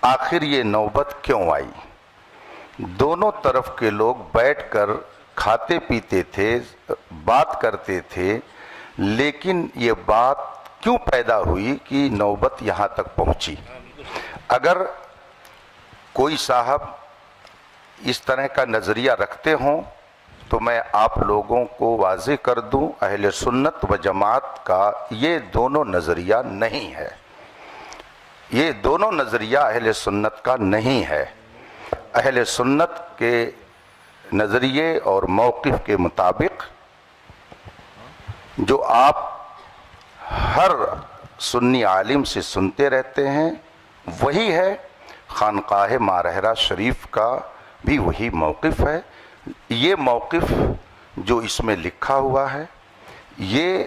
آخر یہ نوبت کیوں آئی؟ دونوں طرف کے لوگ بیٹھ کر کھاتے پیتے تھے، بات کرتے تھے، لیکن یہ بات کیوں پیدا ہوئی کہ نوبت یہاں تک پہنچی؟ اگر کوئی صاحب اس طرح کا نظریہ رکھتے ہوں تو میں آپ لوگوں کو واضح کر دوں، اہل سنت و جماعت کا یہ دونوں نظریہ نہیں ہے. یہ دونوں نظریہ اہل سنت کا نہیں ہے. اہل سنت کے نظریے اور موقف کے مطابق جو آپ ہر سنی عالم سے سنتے رہتے ہیں وہی ہے. خانقاہ مارحرہ شریف کا بھی وہی موقف ہے. یہ موقف جو اس میں لکھا ہوا ہے یہ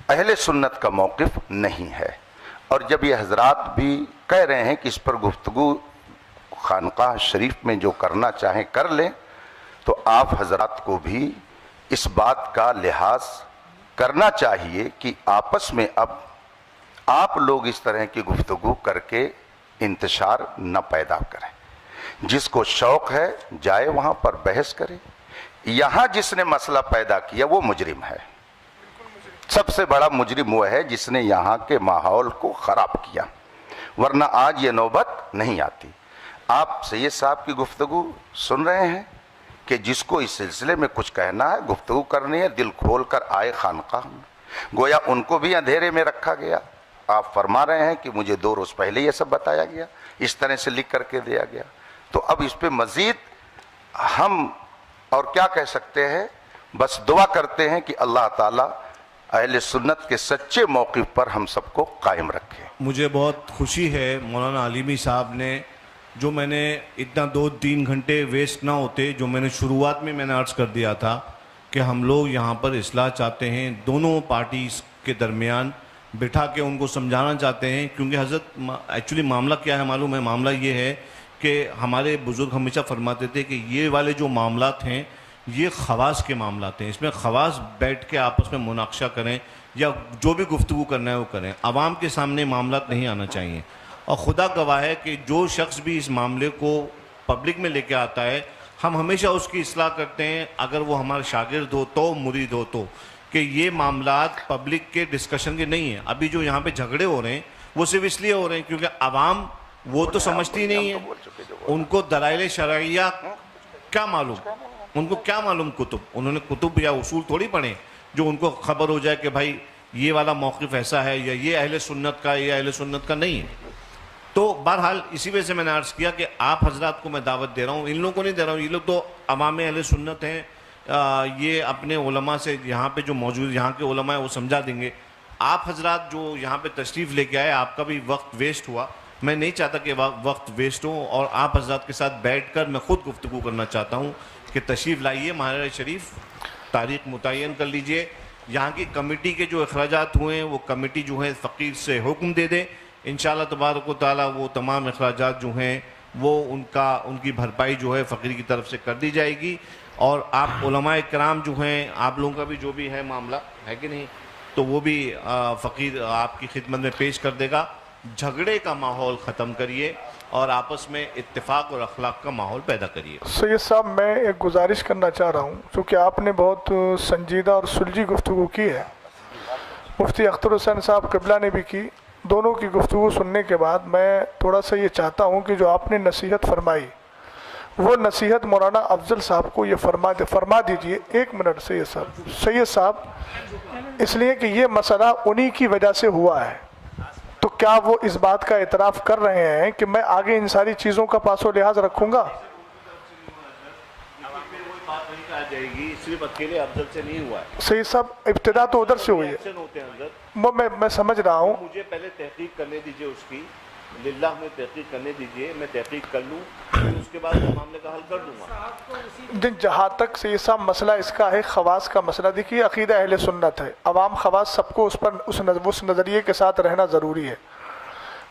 اہل سنت کا موقف نہیں ہے. اور جب یہ حضرات بھی کہہ رہے ہیں کہ اس پر گفتگو خانقاہ شریف میں جو کرنا چاہیں کر لیں، تو آپ حضرات کو بھی اس بات کا لحاظ کرنا چاہیے کہ آپس میں اب آپ لوگ اس طرح کی گفتگو کر کے انتشار نہ پیدا کریں. جس کو شوق ہے جائے وہاں پر بحث کرے. یہاں جس نے مسئلہ پیدا کیا وہ مجرم ہے. سب سے بڑا مجرم وہ ہے جس نے یہاں کے ماحول کو خراب کیا، ورنہ آج یہ نوبت نہیں آتی. آپ سید صاحب کی گفتگو سن رہے ہیں کہ جس کو اس سلسلے میں کچھ کہنا ہے، گفتگو کرنی ہے، دل کھول کر آئے خانقاہ میں. گویا ان کو بھی اندھیرے میں رکھا گیا. آپ فرما رہے ہیں کہ مجھے 2 روز پہلے یہ سب بتایا گیا، اس طرح سے لکھ کر کے دیا گیا. تو اب اس پہ مزید ہم اور کیا کہہ سکتے ہیں؟ بس دعا کرتے ہیں کہ اللہ تعالیٰ اہل سنت کے سچے موقف پر ہم سب کو قائم رکھے. مجھے بہت خوشی ہے مولانا علیمی صاحب نے، جو میں نے اتنا 2-3 گھنٹے ویسٹ نہ ہوتے، جو میں نے شروعات میں نے عرض کر دیا تھا کہ ہم لوگ یہاں پر اصلاح چاہتے ہیں، دونوں پارٹیز کے درمیان بٹھا کے ان کو سمجھانا چاہتے ہیں. کیونکہ حضرت ایکچولی معاملہ کیا ہے معلوم ہے؟ معاملہ یہ ہے کہ ہمارے بزرگ ہمیشہ فرماتے تھے کہ یہ والے جو معاملات ہیں یہ خواص کے معاملات ہیں، اس میں خواص بیٹھ کے آپس میں مناقشہ کریں یا جو بھی گفتگو کرنا ہے وہ کریں، عوام کے سامنے معاملات نہیں آنا چاہیے. اور خدا گواہ ہے کہ جو شخص بھی اس معاملے کو پبلک میں لے کے آتا ہے ہم ہمیشہ اس کی اصلاح کرتے ہیں، اگر وہ ہمارا شاگرد ہو تو، مرید ہو تو، کہ یہ معاملات پبلک کے ڈسکشن کے نہیں ہیں. ابھی جو یہاں پہ جھگڑے ہو رہے ہیں وہ صرف اس لیے ہو رہے ہیں کیونکہ عوام وہ تو سمجھتی نہیں ہے، ان کو دلائل شرعیہ کیا معلوم، ان کو کیا معلوم کتب، انہوں نے کتب یا اصول تھوڑی پڑھے جو ان کو خبر ہو جائے کہ بھائی یہ والا موقف ایسا ہے یا یہ اہل سنت کا یا اہل سنت کا نہیں ہے. تو بہرحال اسی وجہ سے میں نے عرض کیا کہ آپ حضرات کو میں دعوت دے رہا ہوں، ان لوگوں کو نہیں دے رہا ہوں، یہ لوگ تو عوام اہل سنت ہیں، یہ اپنے علماء سے یہاں پہ جو موجود یہاں کے علماء ہیں وہ سمجھا دیں گے. آپ حضرات جو یہاں پہ تشریف لے کے آئے آپ کا بھی وقت ویسٹ ہوا، میں نہیں چاہتا کہ وقت ویسٹ ہو، اور آپ حضرات کے ساتھ بیٹھ کر میں خود گفتگو کرنا چاہتا ہوں کہ تشریف لائیے مہاجر شریف، تاریخ متعین کر لیجئے. یہاں کی کمیٹی کے جو اخراجات ہوئے ہیں وہ کمیٹی جو ہے فقیر سے حکم دے دے، انشاءاللہ تبارک و تعالیٰ وہ تمام اخراجات جو ہیں وہ ان کی بھرپائی جو ہے فقیر کی طرف سے کر دی جائے گی. اور آپ علماء کرام جو ہیں آپ لوگوں کا بھی جو بھی ہے معاملہ ہے کہ نہیں تو وہ بھی فقیر آپ کی خدمت میں پیش کر دے گا. جھگڑے کا ماحول ختم کریے اور آپس میں اتفاق اور اخلاق کا ماحول پیدا کریے. سید صاحب میں ایک گزارش کرنا چاہ رہا ہوں، چونکہ آپ نے بہت سنجیدہ اور سلجھی گفتگو کی ہے، مفتی اختر حسین صاحب قبلہ نے بھی کی. دونوں کی گفتگو سننے کے بعد میں تھوڑا سا یہ چاہتا ہوں کہ جو آپ نے نصیحت فرمائی وہ نصیحت مولانا افضل صاحب کو یہ فرما دیجئے. 1 منٹ سید صاحب اس لیے کہ یہ مسئلہ انہی کی وجہ سے ہوا ہے، تو کیا وہ اس بات کا اعتراف کر رہے ہیں کہ میں آگے ان ساری چیزوں کا پاس و لحاظ رکھوں گا؟ جائے گی صرف اکیلے افضل سے نہیں ہوا ہے سید صاحب، ابتدا تو ادھر سے ہوئی ہے، میں سمجھ رہا ہوں. مجھے پہلے تحقیق کرنے دیجئے اس کی، للہ میں تحقیق کرنے دیجئے، میں تحقیق کر لوں پھر اس کے بعد معاملے کا حل کر دوں گا. جہاں تک سید صاحب مسئلہ اس کا ہے خواص کا مسئلہ، دیکھیے عقیدہ اہل سنت ہے، عوام خواص سب کو اس نظریے کے ساتھ رہنا ضروری ہے.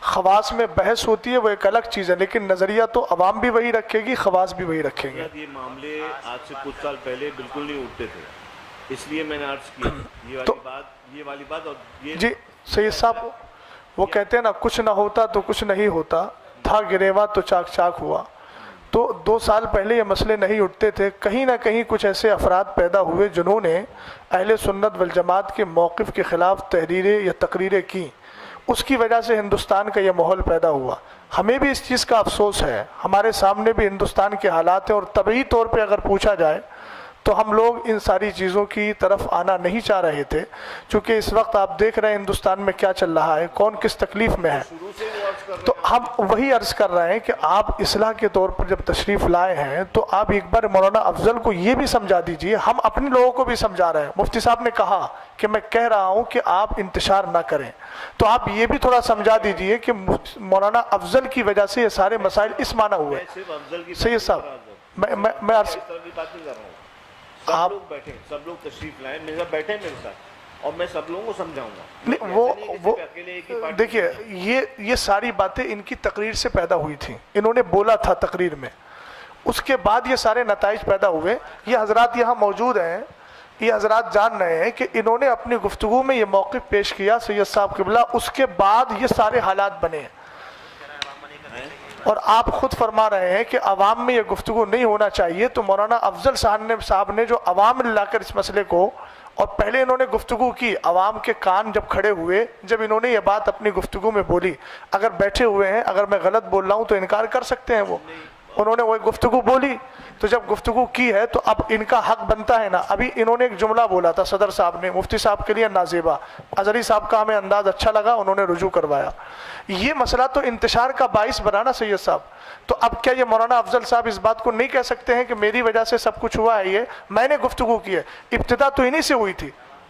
خواص میں بحث ہوتی ہے وہ ایک الگ چیز ہے، لیکن نظریہ تو عوام بھی وہی رکھے گی، خواص بھی وہی رکھیں گے. یہ معاملے آج سے کچھ سال پہلے بالکل نہیں اٹھتے تھے، اس لیے میں نے عرض کیا یہ والی بات. اور یہ جی سید صاحب وہ کہتے ہیں نا کچھ نہ ہوتا تو کچھ نہیں ہوتا، تھا گریوا تو چاک چاک ہوا. تو 2 سال پہلے یہ مسئلے نہیں اٹھتے تھے، کہیں نہ کہیں کچھ ایسے افراد پیدا ہوئے جنہوں نے اہل سنت والجماعت کے موقف کے خلاف تحریریں یا تقریریں کی، اس کی وجہ سے ہندوستان کا یہ ماحول پیدا ہوا. ہمیں بھی اس چیز کا افسوس ہے، ہمارے سامنے بھی ہندوستان کے حالات ہیں، اور طبعی طور پہ اگر پوچھا جائے تو ہم لوگ ان ساری چیزوں کی طرف آنا نہیں چاہ رہے تھے، چونکہ اس وقت آپ دیکھ رہے ہیں ہندوستان میں کیا چل رہا ہے، کون کس تکلیف میں ہے. تو ہم وہی عرض کر رہے ہیں کہ آپ اصلاح کے طور پر جب تشریف لائے ہیں تو آپ ایک بار مولانا افضل کو یہ بھی سمجھا دیجئے، ہم اپنے لوگوں کو بھی سمجھا رہے ہیں. مفتی صاحب نے کہا کہ میں کہہ رہا ہوں کہ آپ انتشار نہ کریں، تو آپ یہ بھی تھوڑا سمجھا دیجئے کہ مولانا افضل کی وجہ سے یہ سارے مسائل اس معنی ہوئے. سید صاحب میں عرض آپ لوگ بیٹھیں، سب لوگ تشریف لائیں، میرے بیٹھیں میرے ساتھ اور میں سب لوگوں کو سمجھاؤں گا. نہیں وہ دیکھیے یہ ساری باتیں ان کی تقریر سے پیدا ہوئی تھیں، انہوں نے بولا تھا تقریر میں، اس کے بعد یہ سارے نتائج پیدا ہوئے. یہ حضرات یہاں موجود ہیں، یہ حضرات جان رہے ہیں کہ انہوں نے اپنی گفتگو میں یہ موقف پیش کیا سید صاحب قبلہ، اس کے بعد یہ سارے حالات بنے ہیں. اور آپ خود فرما رہے ہیں کہ عوام میں یہ گفتگو نہیں ہونا چاہیے. تو مولانا افضل صاحب نے جو عوام میں لا کر اس مسئلے کو، اور پہلے انہوں نے گفتگو کی، عوام کے کان جب کھڑے ہوئے، جب انہوں نے یہ بات اپنی گفتگو میں بولی، اگر بیٹھے ہوئے ہیں اگر میں غلط بول رہا ہوں تو انکار کر سکتے ہیں، وہ انہوں نے وہ گفتگو بولی. تو جب گفتگو کی ہے تو اب ان کا حق بنتا ہے نا. ابھی انہوں نے ایک جملہ بولا تھا صدر صاحب نے، مفتی صاحب کے لیے نازیبا، اظہری صاحب کا ہمیں انداز اچھا لگا، انہوں نے رجوع کروایا. یہ مسئلہ تو انتشار کا باعث بنا نا سید صاحب. تو اب کیا یہ مولانا افضل صاحب اس بات کو نہیں کہہ سکتے ہیں کہ میری وجہ سے سب کچھ ہوا ہے؟ یہ میں نے گفتگو کی ہے، ابتدا تو انہی سے ہوئی تھی.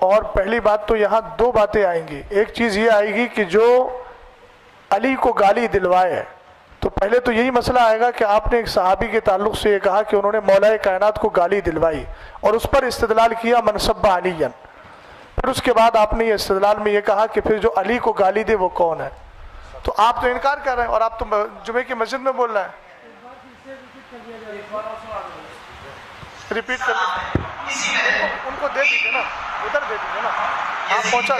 اور پہلی بات تو یہاں دو باتیں آئیں گی. ایک چیز یہ آئے گی کہ جو علی کو گالی دلوائے، تو پہلے تو یہی مسئلہ آئے گا کہ آپ نے ایک صحابی کے تعلق سے یہ کہا کہ انہوں نے مولا کائنات کو گالی دلوائی اور اس پر استدلال کیا من سب علیًا. پھر اس کے بعد آپ نے یہ استدلال میں یہ کہا کہ پھر جو علی کو گالی دے وہ کون ہے. تو آپ تو انکار کر رہے ہیں اور آپ تو جمعے کی مسجد میں بول رہے ہیں. ریپیٹ کر ان کو دے دیجیے نا، ادھر دے دیجیے نا، آپ پہنچا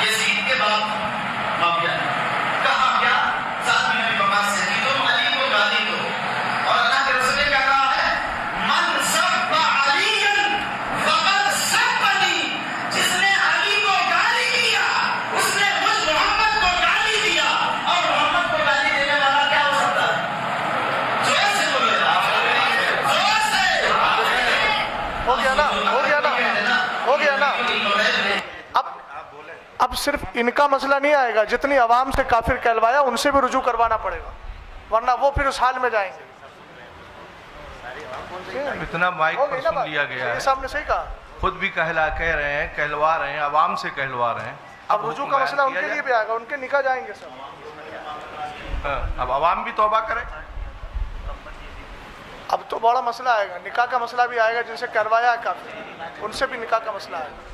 یزید کے بعد معاویہ کہا کیا ذات میں بقاس سے تم علی کو گالی دو، اور اللہ کے رسول نے کہا ہے من سب علی فقد سبنی، جس نے علی کو گالی دیا اس نے مجھ محمد کو گالی دیا. اور محمد کو گالی دینے والا کیا ہو سکتا ہے؟ زور سے بولے، زور سے. ہو گیا نا، ہو گیا نا، ہو گیا نا. اب صرف ان کا مسئلہ نہیں آئے گا، جتنی عوام سے کافر کہلوایا ان سے بھی رجوع کروانا پڑے گا، ورنہ وہ پھر اس حال میں جائیں گے. اتنا مائک پر سن لیا گیا ہے، صاحب نے صحیح کہا، خود بھی کہہ رہے ہیں، کہلوا رہے ہیں، عوام سے کہلوا رہے ہیں. اب رجوع کا مسئلہ ان کے لیے بھی آئے گا، ان کے نکاح جائیں گے سب. اب عوام بھی توبہ کرے. اب تو بڑا مسئلہ آئے گا، نکاح کا مسئلہ بھی آئے گا، جن سے کہلوایا ہے کافر ان سے بھی نکاح کا مسئلہ آئے گا.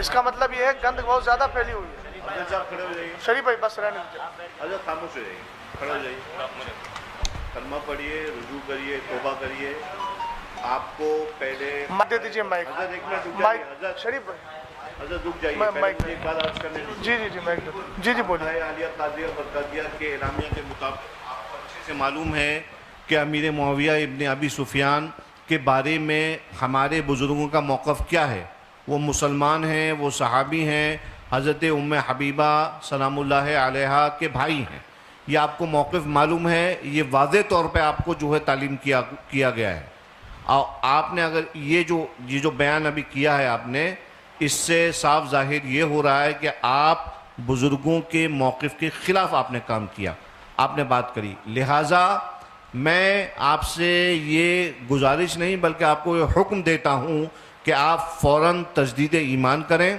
اس کا مطلب یہ ہے گند بہت زیادہ پھیلی ہوئی ہے. شریف بھائی بس رہنے دیجیے. حضرت خاموش ہو جائیے، کھڑے ہو جائیے، کلمہ پڑھیے، رجوع کریے، توبہ کریے. آپ کو پہلے دے دیجیے مائک. حضرت ایک منٹ رک جائیے. حضرت شریف بھائی حضرت رک جائیے، مائک ایک بات عرض کرنے دیجیے. جی جی جی مائک جی جی بولیے. عالیہ قاضیہ برقادیہ کے اعلامیہ کے مطابق آپ کو اچھے سے معلوم ہے کہ امیر معاویہ ابن ابی سفیان کے بارے میں ہمارے بزرگوں کا موقف کیا ہے. وہ مسلمان ہیں، وہ صحابی ہیں، حضرت ام حبیبہ سلام اللہ علیہا کے بھائی ہیں. یہ آپ کو موقف معلوم ہے، یہ واضح طور پہ آپ کو جو ہے تعلیم کیا گیا ہے. اور آپ نے اگر یہ جو بیان ابھی کیا ہے آپ نے، اس سے صاف ظاہر یہ ہو رہا ہے کہ آپ بزرگوں کے موقف کے خلاف آپ نے کام کیا، آپ نے بات کری. لہٰذا میں آپ سے یہ گزارش نہیں بلکہ آپ کو یہ حکم دیتا ہوں کہ آپ فوراً تجدید ایمان کریں،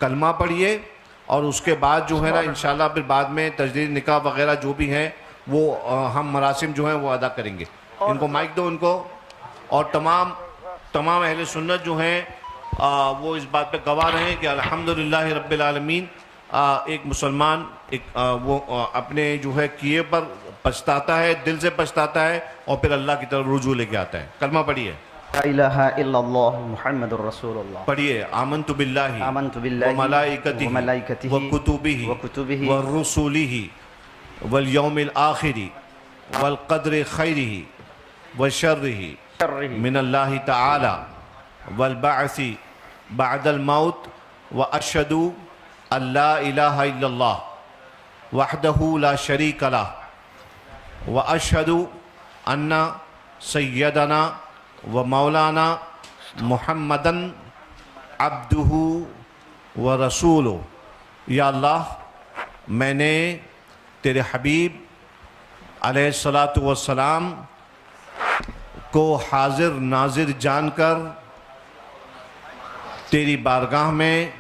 کلمہ پڑھیے، اور اس کے بعد جو ہے نا انشاءاللہ پھر بعد میں تجدید نکاح وغیرہ جو بھی ہیں وہ ہم مراسم جو ہیں وہ ادا کریں گے. ان کو مائک دو ان کو. اور تمام اہل سنت جو ہیں وہ اس بات پہ گواہ رہے ہیں کہ الحمدللہ رب العالمین ایک مسلمان وہ اپنے جو ہے کیے پر پچھتاتا ہے، دل سے پچھتاتا ہے، اور پھر اللہ کی طرف رجوع لے کے آتا ہے. کلمہ پڑھیے. لا الہ الا اللہ محمد الرسول اللہ. پڑھیے. آمنت باللہ وملائکتہ وکتبہ ورسولہ والیوم الآخر والقدر خیرہ وشرہ من اللہ تعالی والبعث بعد الموت واشہد ان لا الہ الا اللہ وحدہ لا شریک لہ واشہد ان سیدنا و مولانا محمدن عبدہ و رسولہ. یا اللہ، میں نے تیرے حبیب علیہ السلام کو حاضر ناظر جان کر تیری بارگاہ میں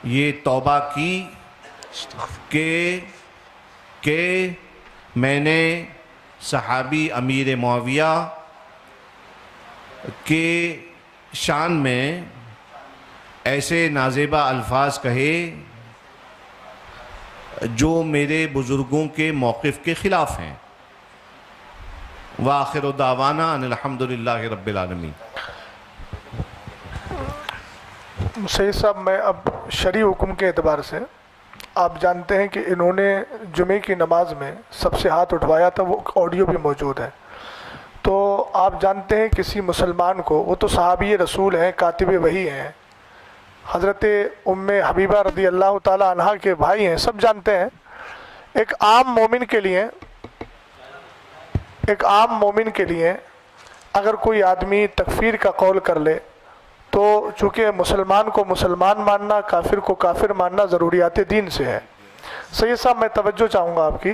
یہ توبہ کی کہ میں نے صحابی امیر معاویہ کے شان میں ایسے نازیبہ الفاظ کہے جو میرے بزرگوں کے موقف کے خلاف ہیں. وآخر دعوانا ان الحمدللہ رب العالمین. سید صاحب، میں اب شرعی حکم کے اعتبار سے، آپ جانتے ہیں کہ انہوں نے جمعے کی نماز میں سب سے ہاتھ اٹھوایا تھا، وہ آڈیو بھی موجود ہے. تو آپ جانتے ہیں کسی مسلمان کو، وہ تو صحابی رسول ہیں، کاتب وحی ہیں، حضرت ام حبیبہ رضی اللہ تعالی عنہ کے بھائی ہیں، سب جانتے ہیں. ایک عام مومن کے لیے اگر کوئی آدمی تکفیر کا قول کر لے تو چونکہ مسلمان کو مسلمان ماننا، کافر کو کافر ماننا ضروریات دین سے ہے. سید صاحب، میں توجہ چاہوں گا آپ کی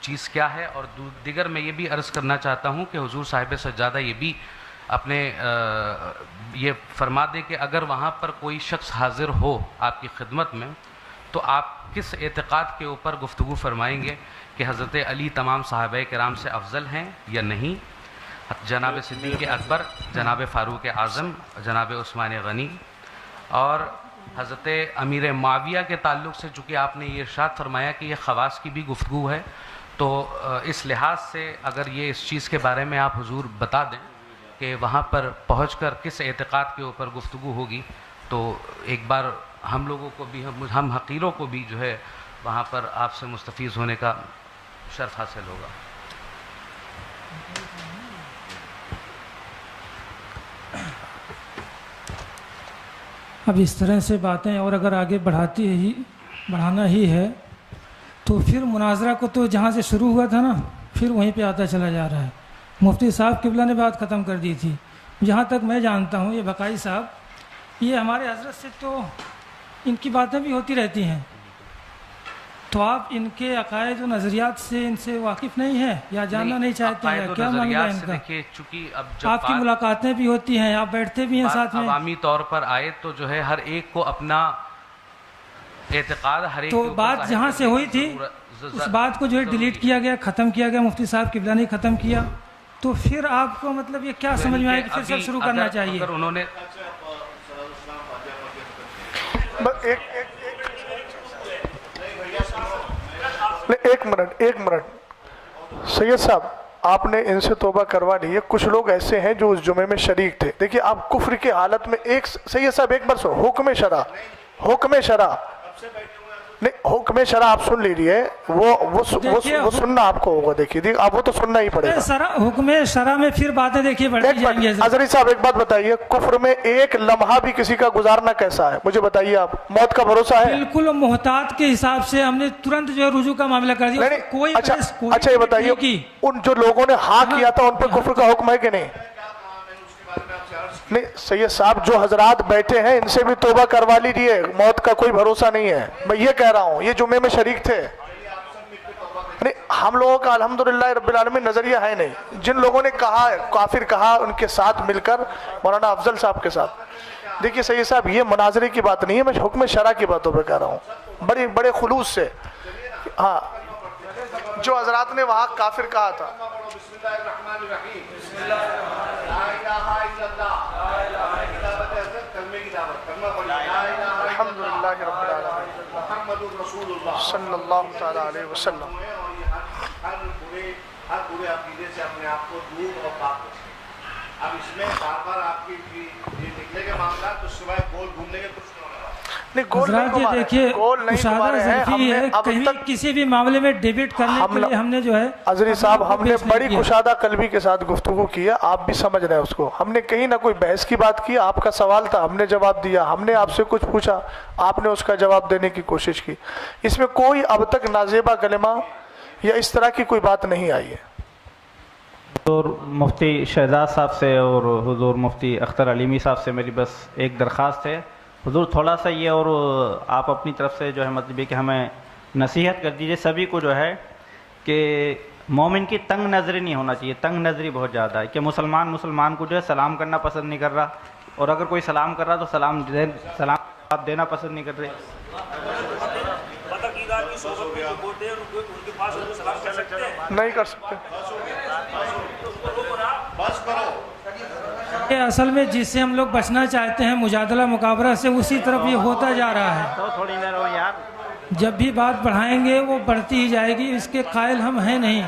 چیز کیا ہے، اور دیگر میں یہ بھی عرض کرنا چاہتا ہوں کہ حضور صاحب سجادہ یہ بھی اپنے یہ فرما دیں کہ اگر وہاں پر کوئی شخص حاضر ہو آپ کی خدمت میں تو آپ کس اعتقاد کے اوپر گفتگو فرمائیں گے کہ حضرت علی تمام صحابہ کرام سے افضل ہیں یا نہیں، جناب صدیق اکبر، جناب فاروق اعظم، جناب عثمان غنی، اور حضرت امیر معاویہ کے تعلق سے چونکہ آپ نے یہ ارشاد فرمایا کہ یہ خواص کی بھی گفتگو ہے، تو اس لحاظ سے اگر یہ اس چیز کے بارے میں آپ حضور بتا دیں کہ وہاں پر پہنچ کر کس اعتقاد کے اوپر گفتگو ہوگی، تو ایک بار ہم لوگوں کو بھی، ہم حقیروں کو بھی جو ہے وہاں پر آپ سے مستفیض ہونے کا شرف حاصل ہوگا۔ اب اس طرح سے باتیں اور اگر آگے بڑھانا ہی ہے تو پھر مناظرہ کو تو جہاں سے شروع ہوا تھا نا پھر وہیں پہ آتا چلا جا رہا ہے۔ مفتی صاحب قبلہ نے بات ختم کر دی تھی، جہاں تک میں جانتا ہوں یہ بقائی صاحب یہ ہمارے حضرت سے تو ان کی باتیں بھی ہوتی رہتی ہیں، تو آپ ان کے عقائد و نظریات سے ان سے واقف نہیں ہیں یا جاننا نہیں چاہتے ہیں، کیا معاملہ ہے ان کا؟ آپ کی ملاقاتیں بھی ہوتی ہیں، آپ بیٹھتے بھی ہیں ساتھ میں، عوامی طور پر آئے تو جو ہے ہر ایک کو اپنا اعتقاد ہر ایک تو بات جہاں سے ہوئی تھی اس بات کو جو ہے ڈیلیٹ کیا گیا، ختم کیا گیا، مفتی صاحب قبلہ نے ختم کیا، تو پھر آپ کو مطلب یہ کیا سمجھ میں آئے کہ پھر سے شروع کرنا چاہیے؟ انہوں نے ایک منٹ سید صاحب، آپ نے ان سے توبہ کروا لی ہے، کچھ لوگ ایسے ہیں جو اس جمعے میں شریک تھے۔ دیکھیے آپ کفر کی حالت میں سید صاحب ایک بار سو حکم شرع نہیں، حکم شرع آپ سن لیجیے، وہ سننا آپ کو ہوگا، دیکھیے آپ وہ تو سننا ہی پڑے گا۔ حکم شرع میں پھر باتیں دیکھیے بڑھتی جائیں گی۔ اظہری صاحب ایک بات بتائیے، کفر میں ایک لمحہ بھی کسی کا گزارنا کیسا ہے؟ مجھے بتائیے، آپ موت کا بھروسہ ہے؟ بالکل محتاط کے حساب سے ہم نے ترنت جو ہے رجوع کا معاملہ کر دیا۔ کوئی اچھا یہ بتائیے، ان جو لوگوں نے ہاں کیا تھا ان پر کفر کا حکم ہے کہ نہیں؟ نہیں سید صاحب، جو حضرات بیٹھے ہیں ان سے بھی توبہ کروا لیجیے، موت کا کوئی بھروسہ نہیں ہے، میں یہ کہہ رہا ہوں، یہ جمعے میں شریک تھے۔ نہیں، ہم لوگوں کا الحمدللہ رب العالمین نظریہ ہے نہیں، جن لوگوں نے کہا کافر کہا ان کے ساتھ مل کر مولانا افضل صاحب کے ساتھ۔ دیکھیے سید صاحب، یہ مناظرے کی بات نہیں ہے، میں حکم شرع کی باتوں پہ کہہ رہا ہوں، بڑے خلوص سے۔ ہاں، جو حضرات نے وہاں کافر کہا تھا، الحمدللہ رب العالمین صلی اللہ تعالی علیہ وسلم۔ ہر برے عقیدے سے اپنے آپ کو دور اور پاک رکھیں۔ اب اس میں بار بار آپ کی یہ نکلے کے معاملات تو سوائے گول گھومنے کے کچھ حضرات یہ دیکھیے مشاہدہ ظرفی ہے، کہیں کسی بھی معاملے میں ڈیبیٹ کرنے کے لیے ہم نے جو ہے اظہری صاحب ہم نے بڑی کشادہ قلبی کے ساتھ گفتگو کی ہے، آپ بھی سمجھ رہے ہیں اس کو، ہم نے کہیں نہ کوئی بحث کی بات کی، آپ کا سوال تھا ہم نے جواب دیا، ہم نے آپ سے کچھ پوچھا آپ نے اس کا جواب دینے کی کوشش کی، اس میں کوئی اب تک نازیبہ کلمہ یا اس طرح کی کوئی بات نہیں آئی ہے۔ حضور مفتی شہزاد صاحب سے اور حضور مفتی اختر علیمی صاحب سے میری بس ایک درخواست ہے، حضور تھوڑا سا یہ، اور آپ اپنی طرف سے جو ہے مطلب یہ کہ ہمیں نصیحت کر دیجئے سبھی کو جو ہے کہ مومن کی تنگ نظری نہیں ہونا چاہیے، تنگ نظری بہت زیادہ ہے کہ مسلمان کو جو ہے سلام کرنا پسند نہیں کر رہا، اور اگر کوئی سلام کر رہا تو سلام دینا پسند نہیں کر رہے۔ نہیں کر سکتے۔ اصل میں جس سے ہم لوگ بچنا چاہتے ہیں مجادلہ مقابلہ سے، اسی طرف یہ ہوتا جا رہا ہے۔ جب بھی بات بڑھائیں گے وہ بڑھتی ہی جائے گی، اس کے قائل ہم ہیں نہیں۔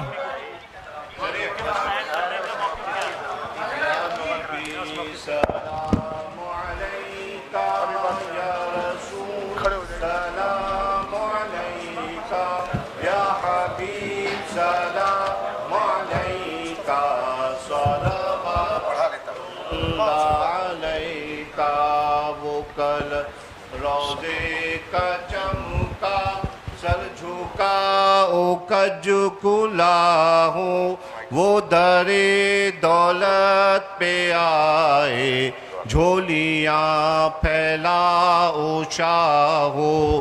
کج کلا ہوں وہ در دولت پہ آئے، جھولیاں پھیلا او شاہو،